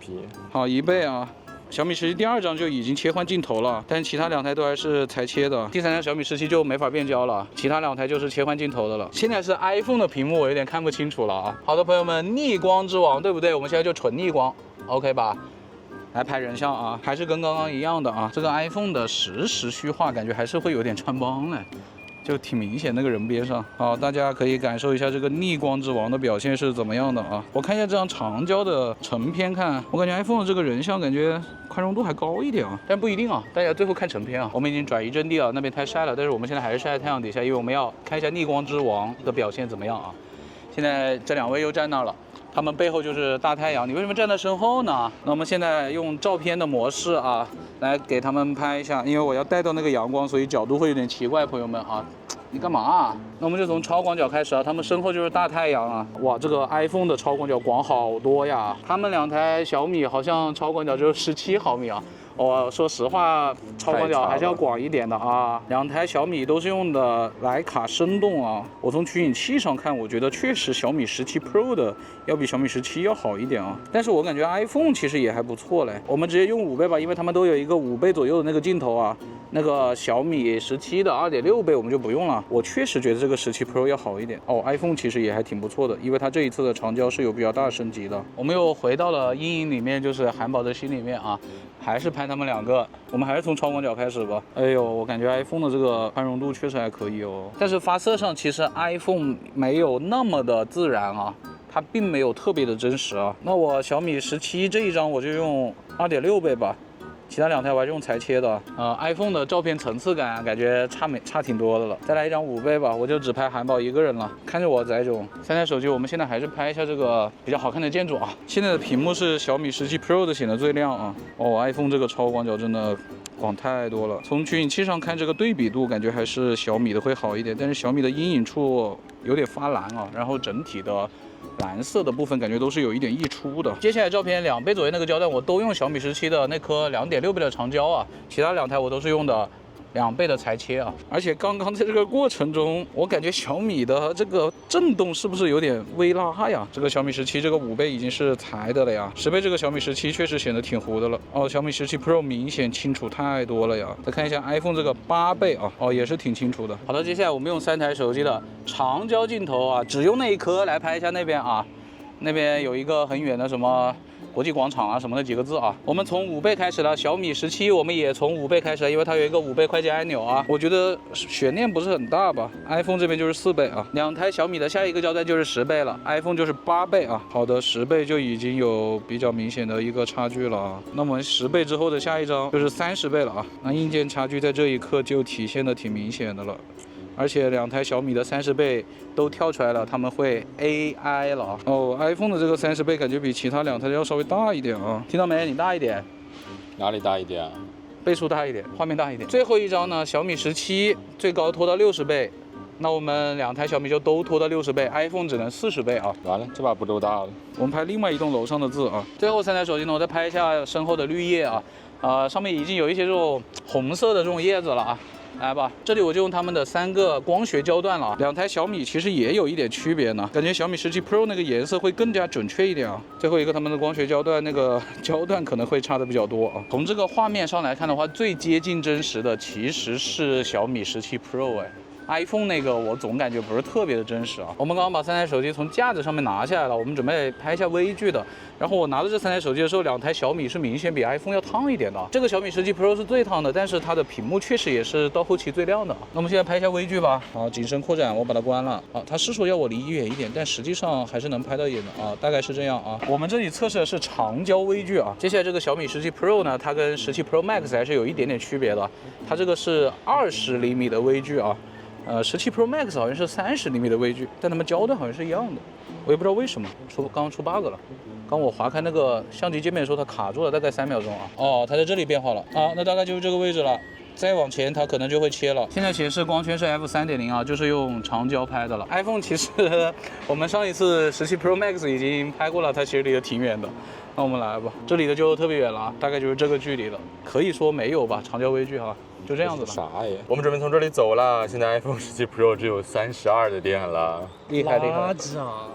好1倍啊！小米17第2张就已经切换镜头了，但其他2台都还是裁切的。第3台小米17就没法变焦了，其他2台就是切换镜头的了。现在是 iPhone 的屏幕，我有点看不清楚了啊。好的，朋友们，逆光之王对不对？我们现在就纯逆光 ，OK 吧？来拍人像啊，还是跟刚刚一样的啊。这个 iPhone 的实时虚化感觉还是会有点穿帮嘞。就挺明显那个人边上，好，大家可以感受一下这个逆光之王的表现是怎么样的啊？我看一下这张长焦的成片看，我感觉 iPhone 的这个人像感觉宽容度还高一点啊，但不一定啊，大家最后看成片啊。我们已经转移阵地了，那边太晒了，但是我们现在还是晒在太阳底下，因为我们要看一下逆光之王的表现怎么样啊。现在这2位又站那儿了。他们背后就是大太阳，你为什么站在身后呢？那我们现在用照片的模式啊，来给他们拍一下，因为我要带到那个阳光，所以角度会有点奇怪，朋友们啊。你干嘛啊？那我们就从超广角开始啊，他们身后就是大太阳啊。哇，这个 iPhone 的超广角广好多呀，他们2台小米好像超广角只有17毫米啊。我说实话，超广角还是要广一点的啊。2台小米都是用的徕卡生动啊。我从取景器上看，我觉得确实小米17 Pro 的要比小米17要好一点啊。但是我感觉 iPhone 其实也还不错嘞。我们直接用5倍吧，因为他们都有一个5倍左右的那个镜头啊。那个小米17的2.6倍我们就不用了。我确实觉得这个17 Pro 要好一点哦。iPhone 其实也还挺不错的，因为它这一次的长焦是有比较大升级的。我们又回到了阴影里面，就是韩宝的心里面啊。还是拍他们2个，我们还是从超广角开始吧。哎呦，我感觉 iPhone 的这个宽容度确实还可以哦，但是发色上其实 iPhone 没有那么的自然啊，它并没有特别的真实啊。那我小米17这一张我就用2.6倍吧。其他2台我还是用裁切的，iPhone 的照片层次感感觉差挺多的了。再来一张5倍吧，我就只拍韩宝一个人了，看着我载种。3台手机我们现在还是拍一下这个比较好看的建筑啊。现在的屏幕是小米17 Pro 的显得最亮啊。哦 ，iPhone 这个超广角真的广太多了。从取景器上看，这个对比度感觉还是小米的会好一点，但是小米的阴影处有点发蓝啊，然后整体的蓝色的部分感觉都是有一点溢出的。接下来照片2倍左右那个焦段，我都用小米17的那颗2.6倍的长焦啊，其他2台我都是用的2倍的裁切啊。而且刚刚在这个过程中，我感觉小米的这个震动是不是有点微拉呀？这个小米17这个5倍已经是裁的了呀，10倍这个小米17确实显得挺糊的了。哦，小米17 Pro 明显清楚太多了呀。再看一下 iPhone 这个8倍啊，哦也是挺清楚的。好的，接下来我们用3台手机的长焦镜头啊，只用那一颗来拍一下那边啊。那边有一个很远的什么国际广场啊什么的几个字啊。我们从5倍开始了，小米17我们也从5倍开始了，因为它有一个5倍快捷按钮啊。我觉得悬念不是很大吧。iPhone 这边就是4倍啊，2台小米的下一个焦段就是10倍了 ，iPhone 就是8倍啊。好的，10倍就已经有比较明显的一个差距了啊。那么10倍之后的下一张就是30倍了啊，那硬件差距在这一刻就体现的挺明显的了。而且2台小米的30倍都跳出来了，他们会 AI 了哦。iPhone 的这个30倍感觉比其他2台要稍微大一点啊，听到没？你大一点，哪里大一点啊？倍数大一点，画面大一点。最后一张呢，小米17最高拖到60倍，那我们2台小米就都拖到60倍 ，iPhone 只能40倍啊。完了，这把不够大了。我们拍另外一栋楼上的字啊。最后3台手机呢，我再拍一下身后的绿叶啊，上面已经有一些这种红色的这种叶子了啊。来吧，这里我就用他们的3个光学焦段了。2台小米其实也有一点区别呢，感觉小米17 Pro 那个颜色会更加准确一点啊。最后一个他们的光学焦段那个焦段可能会差的比较多啊。从这个画面上来看的话，最接近真实的其实是小米17 Pro iPhone 那个我总感觉不是特别的真实啊。我们刚刚把3台手机从架子上面拿下来了，我们准备拍一下微距的。然后我拿着这3台手机的时候，2台小米是明显比 iPhone 要烫一点的。这个小米17 Pro 是最烫的，但是它的屏幕确实也是到后期最亮的。那我们现在拍一下微距吧。好，景深扩展我把它关了。啊，它是说要我离远一点，但实际上还是能拍到远的啊，大概是这样啊。我们这里测试的是长焦微距啊。接下来这个小米17 Pro 呢，它跟17 Pro Max 还是有一点点区别的。它这个是20厘米的微距啊。17 Pro Max 好像是30厘米的微距，但它们焦段好像是一样的，我也不知道为什么，刚刚出 bug 了。刚我划开那个相机界面的时候，它卡住了，大概3秒钟啊。哦，它在这里变化了啊，那大概就是这个位置了。再往前它可能就会切了。现在显示光圈是 f3.0啊，就是用长焦拍的了。iPhone 其实我们上一次17 Pro Max 已经拍过了，它其实离得挺远的。那我们来吧，这里的就特别远了啊，大概就是这个距离了，可以说没有吧，长焦微距哈。就这样子吧。啥呀？我们准备从这里走了。现在 iPhone 17 Pro 只有32的电了，厉害厉害。垃圾啊！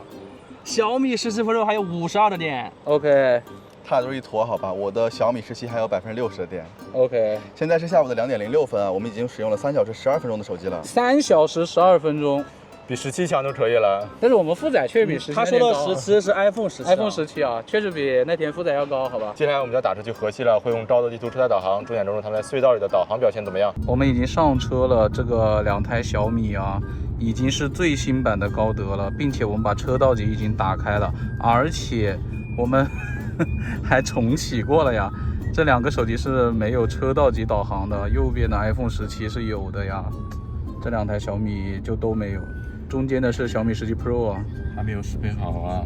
小米17 Pro 还有52的电。 OK 差就是一坨，好吧？我的小米17还有60%的电。 OK，现在是下午的2点06分啊，我们已经使用了3小时12分钟的手机了。3小时12分钟，比17强就可以了。但是我们负载确实比17他说的17是 iPhone 17。iPhone 17啊，确实比那天负载要高，好吧？接下来我们就要打车去河西了，会用沼泽地图车载导航，重点关注他们在隧道里的导航表现怎么样。我们已经上车了，这个2台小米啊，已经是最新版的高德了，并且我们把车道级已经打开了，而且我们还重启过了呀。这2个手机是没有车道级导航的，右边的 iPhone 17是有的呀，这2台小米就都没有。中间的是小米17 Pro 啊，还没有适配好啊。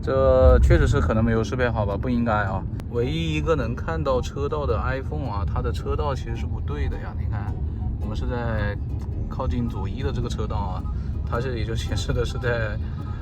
这确实是可能没有适配好吧，不应该啊。唯一一个能看到车道的 iPhone 啊，它的车道其实是不对的呀。你看，我们是在靠近左1的这个车道啊，它这里就显示的是在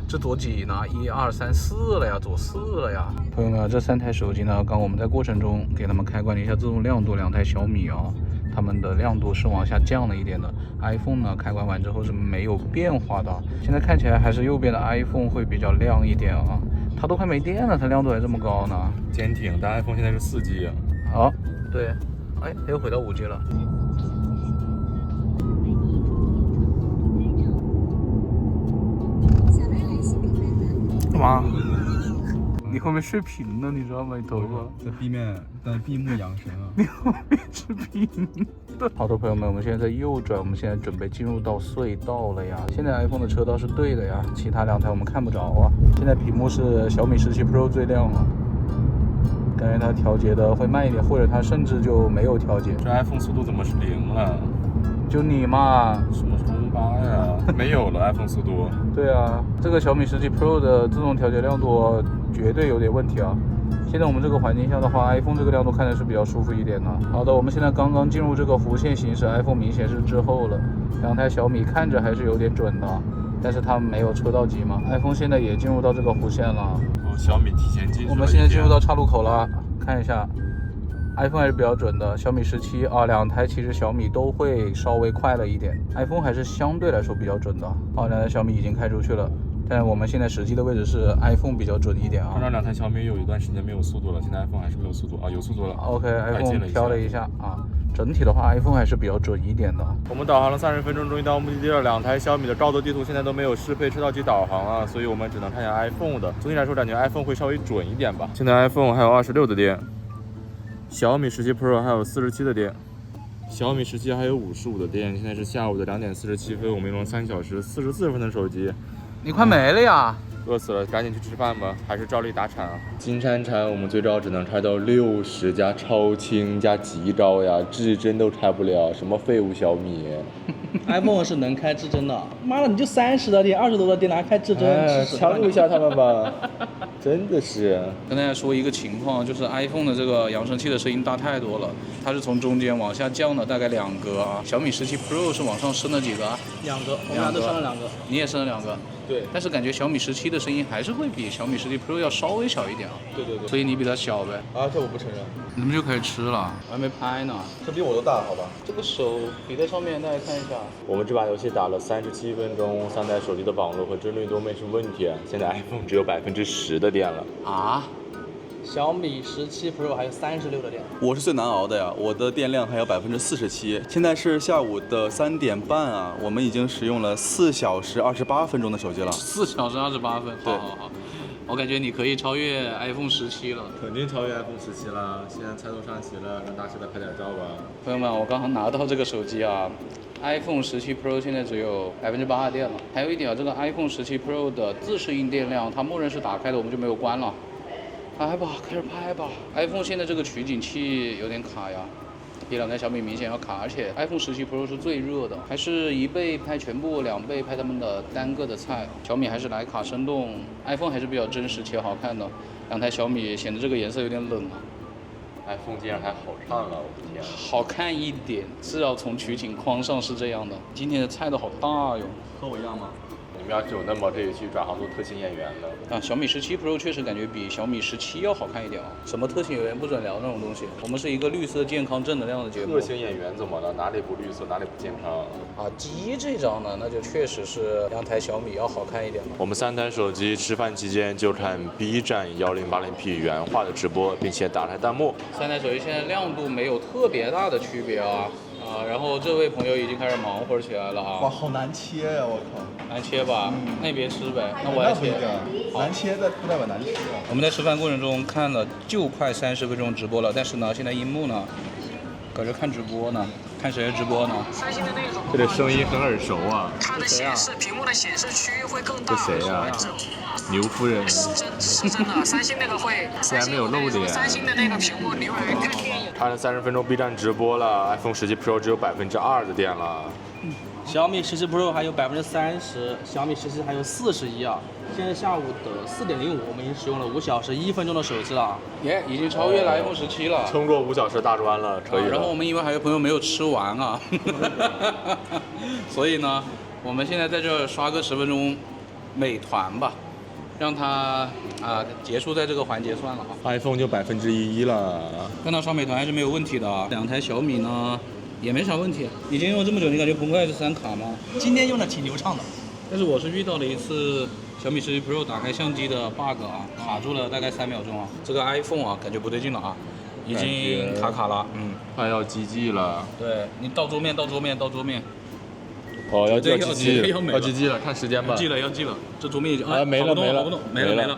这左几呢？1、2、3、4了呀，左4了呀。朋友们，这3台手机呢，刚我们在过程中给他们开关了一下自动亮度，2台小米啊。它们的亮度是往下降了一点的 ，iPhone 呢开关完之后是没有变化的。现在看起来还是右边的 iPhone 会比较亮一点啊，它都快没电了，它亮度还这么高呢。坚挺，但 iPhone 现在是4G 啊。好，对，哎，它又回到5G 了。干嘛？你后面睡屏了，你知道吗？你头发在闭目养神啊！你后面是屏的。好的，朋友们，我们现在在右转，我们现在准备进入到隧道了呀。现在 iPhone 的车道是对的呀，其他2台我们看不着啊。现在屏幕是小米17 Pro 最亮了，感觉它调节的会慢一点，或者它甚至就没有调节。这 iPhone 速度怎么是0了？就你嘛，什么冲8呀？没有了 iPhone 速度。对啊，这个小米17 Pro 的自动调节亮度绝对有点问题啊。现在我们这个环境下的话 ，iPhone 这个亮度看着是比较舒服一点的。好的，我们现在刚刚进入这个弧线行驶 ，iPhone 明显是滞后了。2台小米看着还是有点准的，但是它没有车道级嘛。iPhone 现在也进入到这个弧线了。小米提前进入。我们现在进入到岔路口了，看一下。iPhone 还是比较准的，小米17啊，2台其实小米都会稍微快了一点 ，iPhone 还是相对来说比较准的。好，2台小米已经开出去了，但我们现在实际的位置是 iPhone 比较准一点啊。看到2台小米有一段时间没有速度了，现在 iPhone 还是没有速度啊，有速度了。OK，iPhone 飘了一下啊，整体的话 iPhone 还是比较准一点的。我们导航了30分钟，终于到目的地了。2台小米的沼泽地图现在都没有适配车道级导航了，所以我们只能看一下 iPhone 的。总体来说，感觉 iPhone 会稍微准一点吧。现在 iPhone 还有26的电。小米17 Pro 还有47的电，小米17还有55的电。现在是下午的2点47分，我们用了3小时44分的手机。你快没了呀！饿死了，赶紧去吃饭吧，还是照例打产啊？金山产我们最高只能拆到60加超轻加极高呀，至臻都拆不了，什么废物小米iPhone 是能开至臻的。妈的，你就30的电，20多的电拿开至臻，强录一下他们吧。真的是。跟大家说一个情况，就是 iPhone 的这个扬声器的声音大太多了，它是从中间往下降了大概2格啊。小米17 Pro 是往上升了几个啊2个，我们俩都升了2个。你也升了2个。对。但是感觉小米17的声音还是会比小米17 Pro 要稍微小一点啊。对对对。所以你比它小呗。啊，这我不承认。你们就可以吃了，我还没拍呢。这比我都大，好吧？这个手比在上面，大家看一下。我们这把游戏打了37分钟，3台手机的网络和帧率都没什么问题。现在 iPhone 只有10%的电了啊！小米17 Pro 还有36的电。我是最难熬的呀，我的电量还有47%。现在是下午的3点半啊，我们已经使用了4小时28分钟的手机了。4小时28分，对好。我感觉你可以超越 iPhone 17了，肯定超越 iPhone 17了。现在菜都上齐了，让大师来拍点照吧。朋友们，我刚刚拿到这个手机啊 ，iPhone 17 Pro 现在只有8%的电了。还有一点啊，这个 iPhone 17 Pro 的自适应电量，它默认是打开的，我们就没有关了。拍吧，开始拍吧。iPhone 现在这个取景器有点卡呀。比2台小米明显要卡，而且 iPhone 17 Pro 是最热的，还是1倍拍全部，2倍拍他们的单个的菜。小米还是徕卡生动 ，iPhone 还是比较真实且好看的。2台小米显得这个颜色有点冷啊。iPhone 竟然还好看了，我的天！好看一点，至少从取景框上是这样的。今天的菜都好大哟。和我一样吗？们要是有那么可以去转行做特勤演员的。啊，小米17 Pro 确实感觉比小米17要好看一点啊。什么特勤演员不准聊那种东西，我们是一个绿色、健康、正能量的节目。特勤演员怎么了？哪里不绿色，哪里不健康？啊，机这张呢，那就确实是两台小米要好看一点了。我们3台手机吃饭期间就看 B 站1080P 原画的直播，并且打开弹幕。三台手机现在亮度没有特别大的区别啊。然后这位朋友已经开始忙活起来了啊！哇，好难切呀、我靠！难切吧？那你别吃呗，那我那来切。不一定，难切的不代表难吃。我们在吃饭过程中看了就快30分钟直播了，但是呢，现在樱木呢，搁这看直播呢，看谁的直播呢？三星的那种，这个声音很耳熟啊！它的显示屏幕的显示区域会更大。这谁呀？牛夫人。是真的，三星那个会，竟然没有露脸。三星的那个屏幕，你以为看电影？看了30分钟 B 站直播了 ，iPhone 17 Pro 只有2%的电了。小米17 Pro 还有30%，小米17还有41啊。现在下午的4:05，我们已经使用了5小时1分钟的手机了。耶，已经超越了 iPhone 17了，撑过5小时大专了，可以了。然后我们因为还有朋友没有吃完啊，所以呢，我们现在在这儿刷个10分钟美团吧，让它结束在这个环节算了啊。 iPhone 就1%了。看到刷美团还是没有问题的啊，两台小米呢也没啥问题。已经用了这么久，你感觉澎湃是3卡吗？今天用的挺流畅的。但是我是遇到了一次小米17 Pro 打开相机的 bug 啊，卡住了大概3秒钟啊。这个 iPhone 啊，感觉不对劲了啊，已经卡了，快要GG了。对你到桌面。哦，要对 GG 了，要没了要 GG 了，看时间吧。要记了，这桌面已经没了没了没了。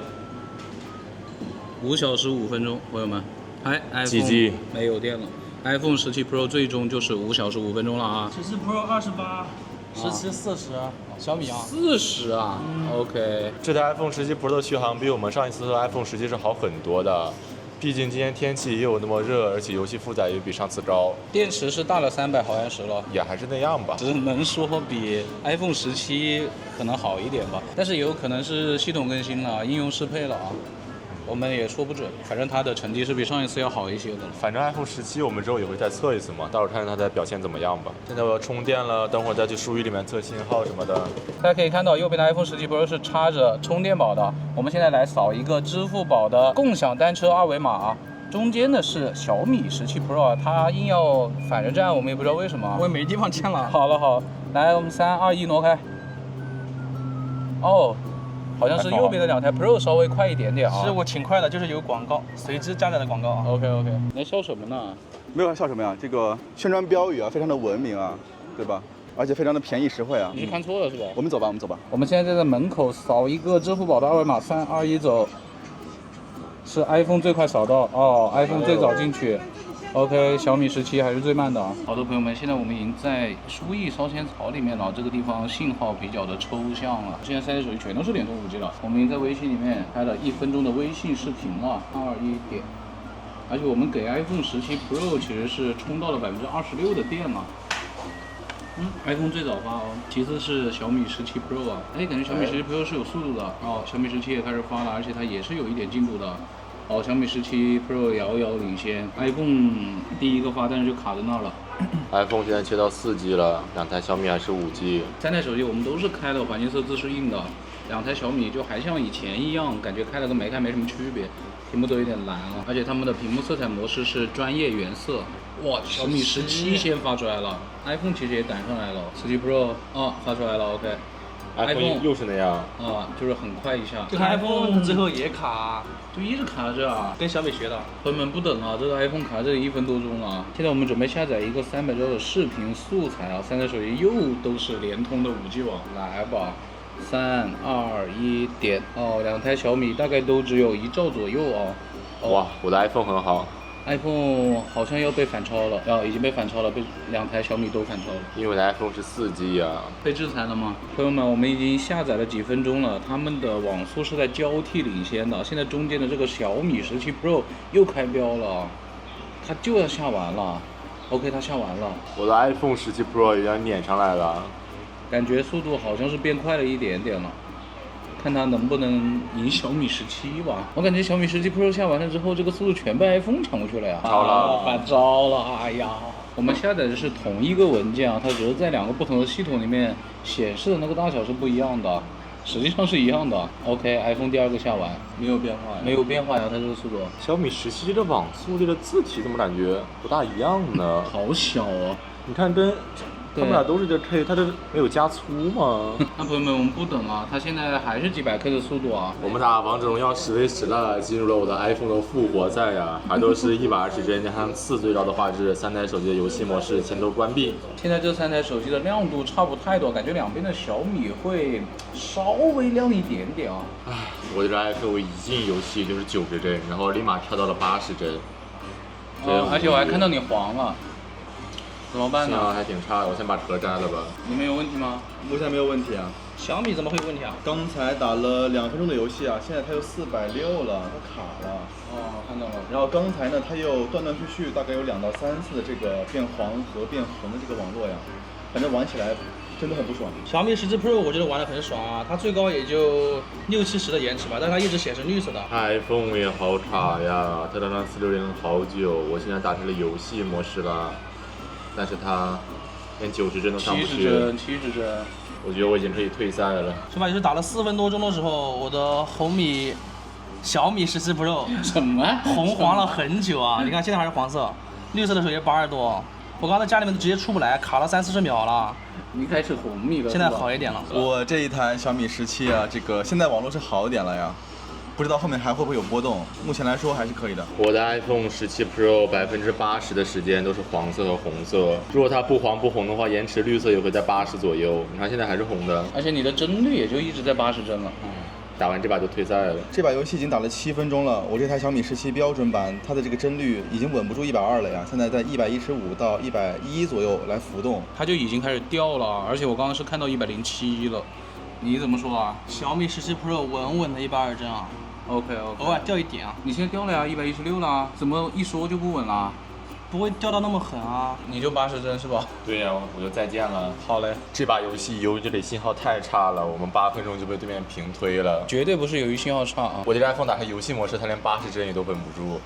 5小时5分钟，朋友们，iPhone GG 没有电了。iPhone 17 Pro 最终就是5小时5分钟了啊。17 Pro 28，17 40，小米啊。40啊，OK。这台 iPhone 17 Pro 的续航比我们上一次的 iPhone 17是好很多的，毕竟今天天气也有那么热，而且游戏负载也比上次高。电池是大了300毫安时了，也还是那样吧。只能说比 iPhone 17可能好一点吧，但是也有可能是系统更新了，应用适配了啊。我们也说不准，反正它的成绩是比上一次要好一些的了。反正 iPhone 17我们之后也会再测一次嘛，到时候看看它的表现怎么样吧。现在我要充电了，等会儿再去书域里面测信号什么的。大家可以看到右边的 iPhone 17 Pro 是插着充电宝的。我们现在来扫一个支付宝的共享单车二维码，中间的是小米17 Pro， 它硬要反着站，我们也不知道为什么。我也没地方站了。好了，来，我们3、2、1挪开。哦。好像是右边的2台 Pro 稍微快一点点啊。是我挺快的，就是有广告，随之加载的广告啊。OK， 你在笑什么呢？没有笑什么呀？这个宣传标语啊，非常的文明啊，对吧？而且非常的便宜实惠啊。你是看错了是吧？我们走吧。我们现在在门口扫一个支付宝的二维码，3、2、1走。是 iPhone 最快扫到哦 ，iPhone 最早进去。OK， 小米17还是最慢的啊。好的，朋友们，现在我们已经在书艺烧仙草里面了，这个地方信号比较的抽象了。现在3台手机全都是联通5G 了，我们已经在微信里面拍了1分钟的微信视频了，2、1点。而且我们给 iPhone 17 Pro 其实是充到了26%的电了。iPhone 最早发哦，其次是小米17 Pro 啊，感觉小米17 Pro 是有速度的哦，小米17也开始发了，而且它也是有一点进度的。哦，小米17 Pro 遥遥领先 ，iPhone 第一个发，但是就卡在那儿了。iPhone 现在切到4G 了，2台小米还是5G。3台手机我们都是开了环境色自适应的，2台小米就还像以前一样，感觉开了跟没开没什么区别，屏幕都有点蓝了，而且它们的屏幕色彩模式是专业原色。哇，小米17先发出来了 ，iPhone 其实也赶上来了，17 Pro 发出来了 ，OK。iPhone 又是那样就是很快一下。这个 iPhone 最后也卡，就一直卡着啊。跟小米学的。朋友们不等了，这个 iPhone 卡这里1分多钟了。现在我们准备下载一个300兆的视频素材啊，3台手机又都是联通的5G 网，来吧。3、2、1点，2台小米大概都只有1兆左右啊。哇，我的 iPhone 很好。iPhone 好像要被反超了，已经被反超了，被2台小米都反超了。因为我的 iPhone 是4G 啊。被制裁了吗？朋友们，我们已经下载了几分钟了，他们的网速是在交替领先的。现在中间的这个小米17 Pro 又开标了，它就要下完了。OK， 它下完了。我的 iPhone 17 Pro 也要撵上来了，感觉速度好像是变快了一点点了。看它能不能赢小米17吧。我感觉小米17 Pro 下完了之后，这个速度全被 iPhone 抢过去了呀。超了，反超了，哎呀！我们下载的是同一个文件啊，它只是在2个不同的系统里面显示的那个大小是不一样的。实际上是一样的。OK，iPhone 第二个下完，没有变化呀。没有变化呀，它这个速度。小米17的网速这个字体怎么感觉不大一样呢？好小哦。你看跟他们俩都是这 K，它这没有加粗吗？那朋友们，我们不等啊，它现在还是几百 K 的速度啊。我们打王者荣耀10v10了，进入了我的 iPhone 的复活赛呀，还都是120帧加上4最高的画质，3台手机的游戏模式全都关闭。现在这3台手机的亮度差不太多，感觉两边的小米会稍微亮一点点啊。唉，我这 iPhone 一进游戏就是90帧，然后立马跳到了80帧。而且我还看到你黄了。怎么办信号呢？还挺差的，我先把壳摘了吧。你们有问题吗？目前没有问题啊。小米怎么会有问题啊？刚才打了2分钟的游戏啊，现在它又460了，它卡了。哦，看到了。然后刚才呢，它又断断续续，大概有2到3次的这个变黄和变红的这个网络呀，反正玩起来真的很不爽。小米17 Pro 我觉得玩的很爽啊，它最高也就60-70的延迟吧，但是它一直显示绿色的。iPhone 也好卡呀，它当当460好久，我现在打成了游戏模式了，但是它连90帧都上不去。70帧。我觉得我已经可以退赛了。起码也是打了4分多钟的时候，我的小米17 Pro 什么？红黄了很久啊！你看现在还是黄色，绿色的时候也80多。我刚才家里面都直接出不来，卡了30-40秒了。你开始红米了。现在好一点了。我这一台小米17啊，这个现在网络是好一点了呀，不知道后面还会不会有波动。目前来说还是可以的。我的 iPhone 17 Pro 80%的时间都是黄色和红色，如果它不黄不红的话，延迟绿色也会在80左右。你看现在还是红的，而且你的帧率也就一直在80帧了。打完这把就退赛了。这把游戏已经打了7分钟了，我这台小米17标准版，它的这个帧率已经稳不住120了呀，现在在115到110左右来浮动。它就已经开始掉了，而且我刚刚是看到107了。你怎么说啊？小米17 Pro 稳稳的120帧啊。OK，偶尔掉一点啊。你现在掉了呀，116了，怎么一说就不稳了？不会掉到那么狠啊。你就80帧是吧？对呀，我就再见了。好嘞。这把游戏由于这里信号太差了，我们8分钟就被对面平推了。绝对不是由于信号差啊！我这 iPhone 打开游戏模式，它连80帧也都稳不住，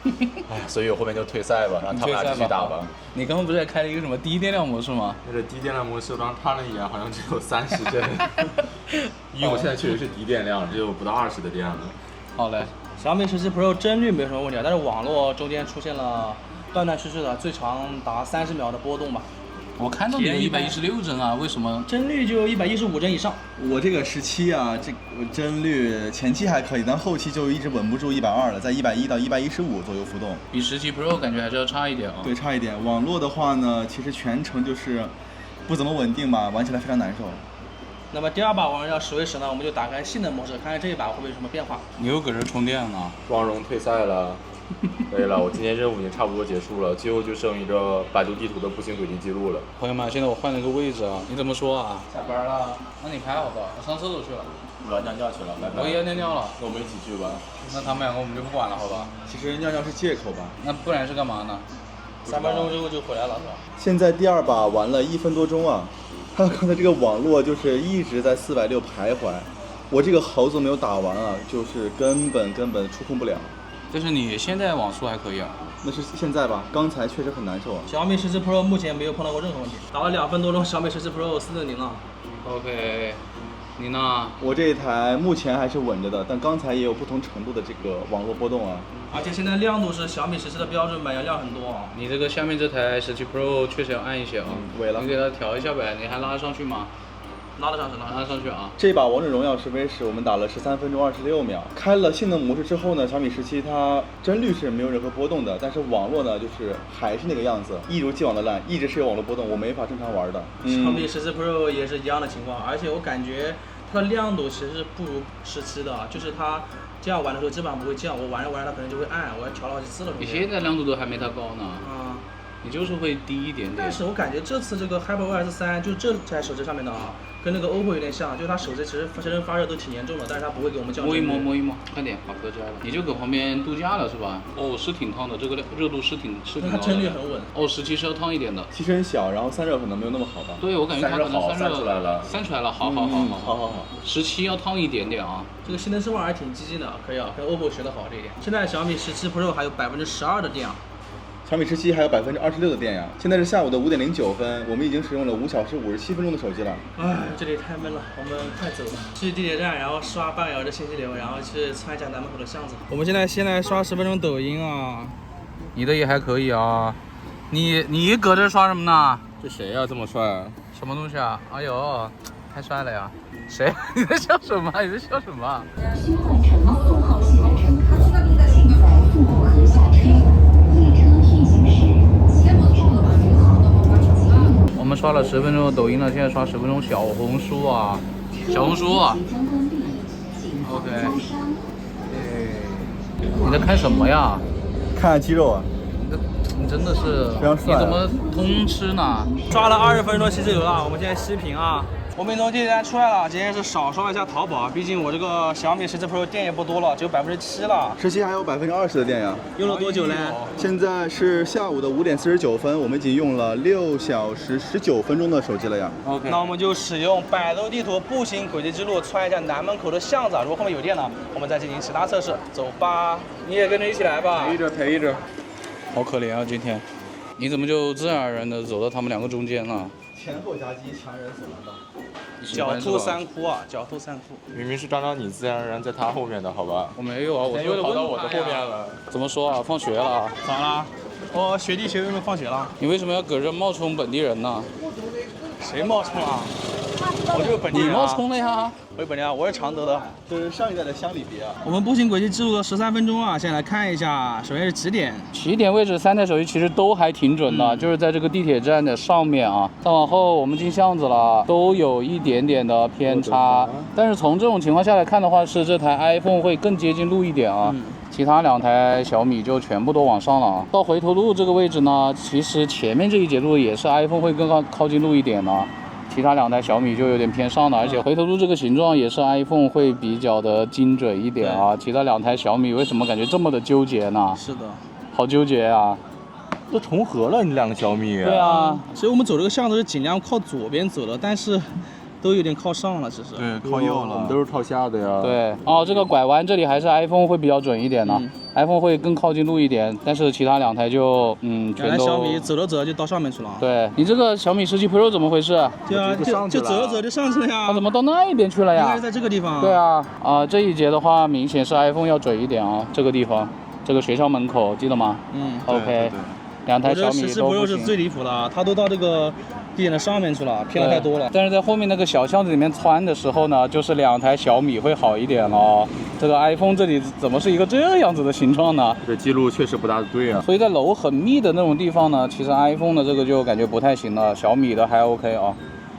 哎，所以我后面就退赛吧，让他们俩继续打吧。你刚刚不是还开了一个什么低电量模式吗？那个低电量模式，我刚看了一眼，好像只有30帧，因为我现在确实是低电量，只有不到20的电了。好嘞。小米17 Pro 帧率没有什么问题啊，但是网络中间出现了断断续续的，最长达30秒的波动吧。我看到你有116帧啊，为什么？帧率就115帧以上。我这个17啊，这个帧率前期还可以，但后期就一直稳不住120了，在110到115左右浮动。比17 Pro 感觉还是要差一点啊。对，差一点。网络的话呢，其实全程就是不怎么稳定吧，玩起来非常难受。那么第二把王者荣耀10v10呢，我们就打开性能模式，看看这一把会不会有什么变化。你又搁这充电呢？光荣退赛了。可以了，我今天任务已经差不多结束了，最后就剩一个百度地图的步行轨迹记录了。朋友们，现在我换了个位置啊，你怎么说啊？下班了，那你开好吧，我上厕所去了。我要尿尿去了，拜拜。我也要尿尿了，那我们一起去吧。那他们两个我们就不管了，好吧？其实尿尿是借口吧。那不然是干嘛呢3分钟之后就回来了，是吧？现在第二把玩了1分多钟啊，他刚才这个网络就是一直在460徘徊，我这个好久没有打完啊，就是根本触控不了。但是你现在网速还可以啊。那是现在吧，刚才确实很难受啊。小米17 Pro 目前没有碰到过任何问题，打了2分多钟，小米17 Pro 4.0了。OK，你呢？我这一台目前还是稳着的，但刚才也有不同程度的这个网络波动啊。而且现在亮度是小米17的标准版，要亮很多啊。你这个下面这台17 Pro 确实要暗一些啊。萎了你给它调一下呗，你还拉得上去吗？拉得上去，拉得上去啊。这把王者荣耀10v10我们打了13分钟26秒，开了性能模式之后呢，小米17它帧率是没有任何波动的，但是网络呢就是还是那个样子，一如既往的烂，一直是有网络波动，我没法正常玩的。小米17 Pro 也是一样的情况，而且我感觉它的亮度其实是不如17的，就是它这样玩的时候基本上不会降，我玩着玩着它可能就会暗，我要调了好几次了。你现在亮度都还没它高呢。啊。你就是会低一点点。但是我感觉这次这个 HyperOS 3就这台手机上面的啊，跟那个 OPPO 有点像，就是它手机其实发热都挺严重的，但是它不会给我们降。摸一摸，摸一摸，快点把壳摘了。你就搁旁边度假了是吧？哦，是挺烫的，这个热度是挺高的。它帧率很稳。哦，17是要烫一点的。机身小，然后散热可能没有那么好吧？对，我感觉它可能散热出来了，散出来了，好。17要烫一点点啊。这个性能示范还挺激进的，可以啊，跟 OPPO 学的好这一点。现在小米17 Pro 还有12%的电啊。小米17还有26%的电呀。现在是下午的5点09分，我们已经使用了5小时57分钟的手机了。哎，这里太闷了，我们快走吧。去地铁站，然后刷半个小时的信息流，然后去参加南门口的巷子。我们现在刷10分钟抖音啊。你的也还可以啊。你搁这刷什么呢？这谁呀、这么帅、啊？什么东西啊？哎呦，太帅了呀！谁？你在笑什么？你在笑什么？需换乘4号线的乘客，请在复古河下车。列车运行时，我们刷了10分钟的抖音了，现在刷10分钟小红书啊。小红书啊。OK。你在看什么呀？看肌肉啊。你真的是，非常帅啊你怎么通吃呢？刷了20分钟信息流了，我们现在熄屏啊。我们从地铁站出来了，今天是少刷一下淘宝，毕竟我这个小米17 Pro 电也不多了，只有7%了。17还有20%的电呀。用了多久嘞？现在是下午的5点49分，我们已经用了6小时19分钟的手机了呀。OK。那我们就使用百度地图步行轨迹之路穿一下南门口的巷子，如果后面有电了，我们再进行其他测试。走吧，你也跟着一起来吧。陪着。好可怜啊，今天。你怎么就自然而然的走到他们两个中间了？前后夹击，强人所难的。狡兔三窟啊，狡兔三窟。明明是张张你自然而然在他后面的，好吧？我没有啊，我又跑到我的后面了。怎么说啊？放学了？咋啦？我学弟学妹们放学了。你为什么要搁这冒充本地人呢？谁冒充啊？我就是本地人、啊。你冒充了呀？我是本地人，我是常德的。这是上一代的乡里别啊。我们步行轨迹记录了13分钟啊，现在来看一下，首先是起点。起点位置3台手机其实都还挺准的，就是在这个地铁站的上面啊。再往后我们进巷子了，都有一点点的偏差。但是从这种情况下来看的话，是这台 iPhone 会更接近路一点啊。其他2台小米就全部都往上了。到回头路这个位置呢，其实前面这一节路也是 iPhone 会更靠近路一点呢。其他2台小米就有点偏上了，而且回头路这个形状也是 iPhone 会比较的精准一点啊。其他2台小米为什么感觉这么的纠结呢？是的，好纠结啊！都重合了，你2个小米。对啊，所以我们走这个巷子是尽量靠左边走的，但是都有点靠上了，其实。对，靠右了。我们都是靠下的呀。对，哦，这个拐弯这里还是 iPhone 会比较准一点的。iPhone 会更靠近路一点，但是其他2台就全都。小米走着走着就到上面去了。对，你这个小米17 Pro 怎么回事？对啊，就走着走就上去了呀。它怎么到那一边去了呀？应该是在这个地方。对啊，这一节的话明显是 iPhone 要准一点啊，这个地方，这个学校门口记得吗？OK。2台小米都不行。我这17 Pro 是最离谱的，它都到这个地点的上面去了，偏的太多了。但是在后面那个小巷子里面穿的时候呢，就是2台小米会好一点了。这个 iPhone 这里怎么是一个这样子的形状呢？这记录确实不大对啊。所以在楼很密的那种地方呢，其实 iPhone 的这个就感觉不太行了，小米的还 OK 啊。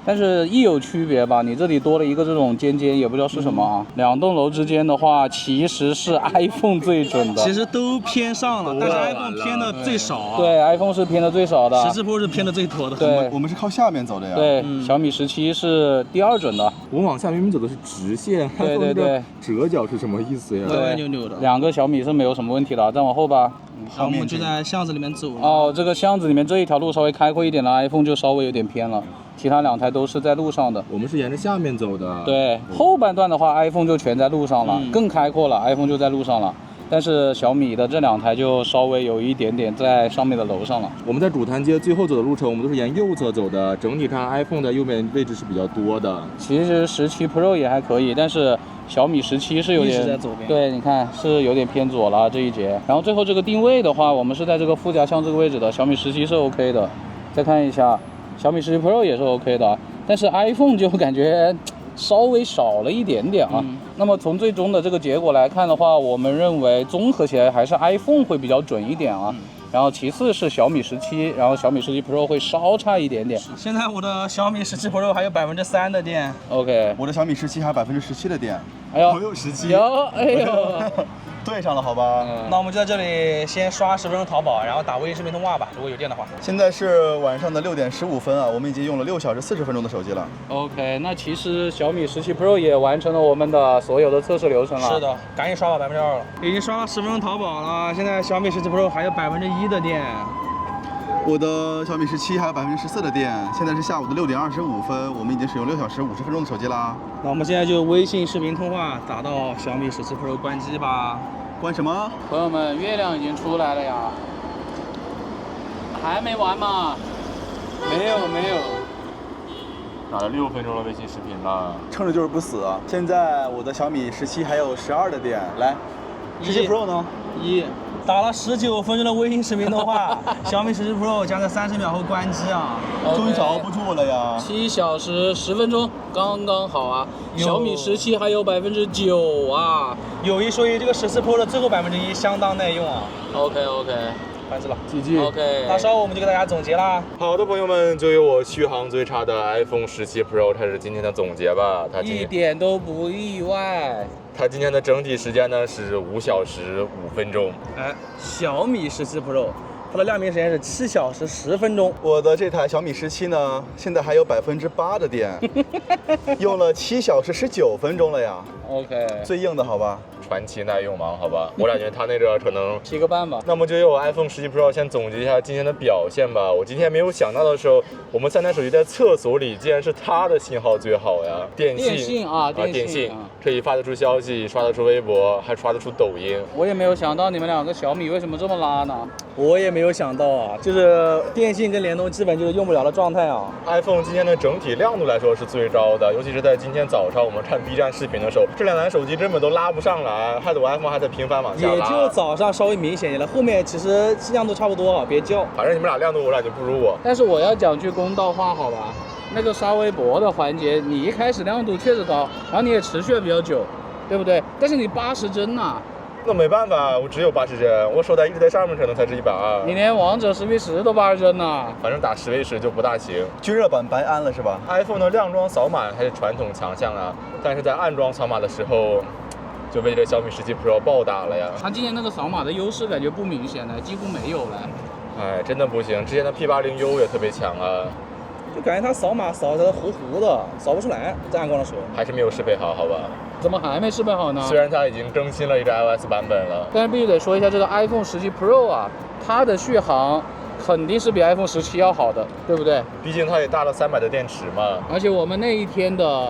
但是亦有区别吧，你这里多了一个这种尖尖，也不知道是什么啊。2栋楼之间的话，其实是 iPhone 最准的。其实都偏上了，但是 iPhone 偏的最少啊。对 ，iPhone 是偏的最少的。17 Pro 是偏的最多的。对，我们是靠下面走的呀。对，小米17是第2准的。我往下明明走的是直线，对对对，折角是什么意思呀？歪扭扭的。2个小米是没有什么问题的，再往后吧。好，我们就在巷子里面走。哦，这个巷子里面这一条路稍微开阔一点了 ，iPhone 就稍微有点偏了。其他2台都是在路上的，我们是沿着下面走的。对，后半段的话 ，iPhone 就全在路上了，更开阔了 ，iPhone 就在路上了。但是小米的这2台就稍微有一点点在上面的楼上了。我们在主坛街最后走的路程，我们都是沿右侧走的，整体上 iPhone 的右面位置是比较多的。其实17 Pro 也还可以，但是小米17是有点，对，你看是有点偏左了这一节。然后最后这个定位的话，我们是在这个副驾巷这个位置的，小米17是 OK 的。再看一下。小米17 Pro 也是 OK 的，但是 iPhone 就感觉稍微少了一点点啊。那么从最终的这个结果来看的话，我们认为综合起来还是 iPhone 会比较准一点啊。然后其次是小米17，然后小米17 Pro 会稍差一点点。现在我的小米17 Pro 还有3%的电。OK。我的小米17还有17%的电。哎呦，我有17。有，哎呦。对上了，好吧。那我们就在这里先刷10分钟淘宝，然后打微信视频通话吧，如果有电的话。现在是晚上的6点15分啊，我们已经用了6小时40分钟的手机了。OK， 那其实小米17 Pro 也完成了我们的所有的测试流程了。是的，赶紧刷吧，2%了。已经刷了10分钟淘宝了，现在小米17 Pro 还有1%的电。我的小米17还有14%的电，现在是下午的6点25分，我们已经使用6小时50分钟的手机啦。那我们现在就微信视频通话打到小米17 Pro 关机吧。关什么？朋友们，月亮已经出来了呀。还没完吗？没有，打了6分钟的微信视频了。撑着就是不死啊！现在我的小米17还有12的电，来，17 Pro 呢？打了19分钟的微信视频通话，小米17 Pro 将在30秒后关机啊！终于是熬不住了呀！7小时10分钟，刚刚好啊！有小米17还有9%啊！有一说一，这个14 Pro 的最后1%相当耐用啊！ OK，完事了GG。 OK，到时候我们就给大家总结啦。好的，朋友们，就由我续航最差的 iPhone 17 Pro 开始今天的总结吧。一点都不意外。它今天的整体时间呢是5小时5分钟。哎，小米17 Pro， 它的亮屏时间是7小时10分钟。我的这台小米17呢，现在还有8%的电，用了7小时19分钟了呀。 OK，最硬的好吧？传奇耐用吗？好吧，我感觉它那个可能7个半吧。那么就由我 iPhone 17 Pro 先总结一下今天的表现吧。我今天没有想到的时候，我们3台手机在厕所里，竟然是它的信号最好呀！电信可以发得出消息，刷得出微博，还刷得出抖音。我也没有想到你们2个小米为什么这么拉呢？我也没有想到啊，就是电信跟联通基本就是用不了的状态啊。iPhone 今天的整体亮度来说是最高的，尤其是在今天早上我们看 B 站视频的时候，这2台手机根本都拉不上来，害得我 iPhone 还在频繁往下拉。也就早上稍微明显一点了，后面其实亮度差不多啊，别叫。反正你们俩亮度我感觉不如我。但是我要讲句公道话，好吧？那个刷微博的环节，你一开始亮度确实高，然后你也持续了比较久，对不对？但是你80帧呐。那没办法，我只有80帧，我手台一直在上面，可能才是120。你连王者10v10都80帧呢，反正打10v10就不大行。均热版白安了是吧 ？iPhone 的亮装扫码还是传统强项啊，但是在暗装扫码的时候，就被这小米17 Pro 暴打了呀。它今年那个扫码的优势感觉不明显了，几乎没有了。哎，真的不行，之前的 P80U 也特别强啊。就感觉它扫码扫的糊糊的，扫不出来，在暗光的时候。还是没有适配好，好吧？怎么还没适配好呢？虽然它已经更新了一个 iOS 版本了，但是必须得说一下这个 iPhone 17 Pro 啊，它的续航肯定是比 iPhone 17要好的，对不对？毕竟它也大了300的电池嘛。而且我们那一天的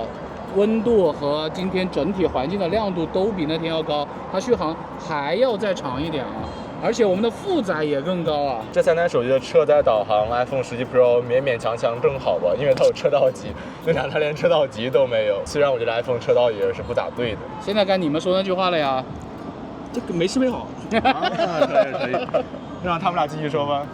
温度和今天整体环境的亮度都比那天要高，它续航还要再长一点啊。而且我们的负载也更高啊！这3台手机的车载导航 ，iPhone 17 Pro 勉勉强强正好吧，因为它有车道级，那2台连车道级都没有。虽然我觉得 iPhone 车道也是不咋对的。现在该你们说那句话了呀，这个没适配好。可以，让他们俩继续说吧。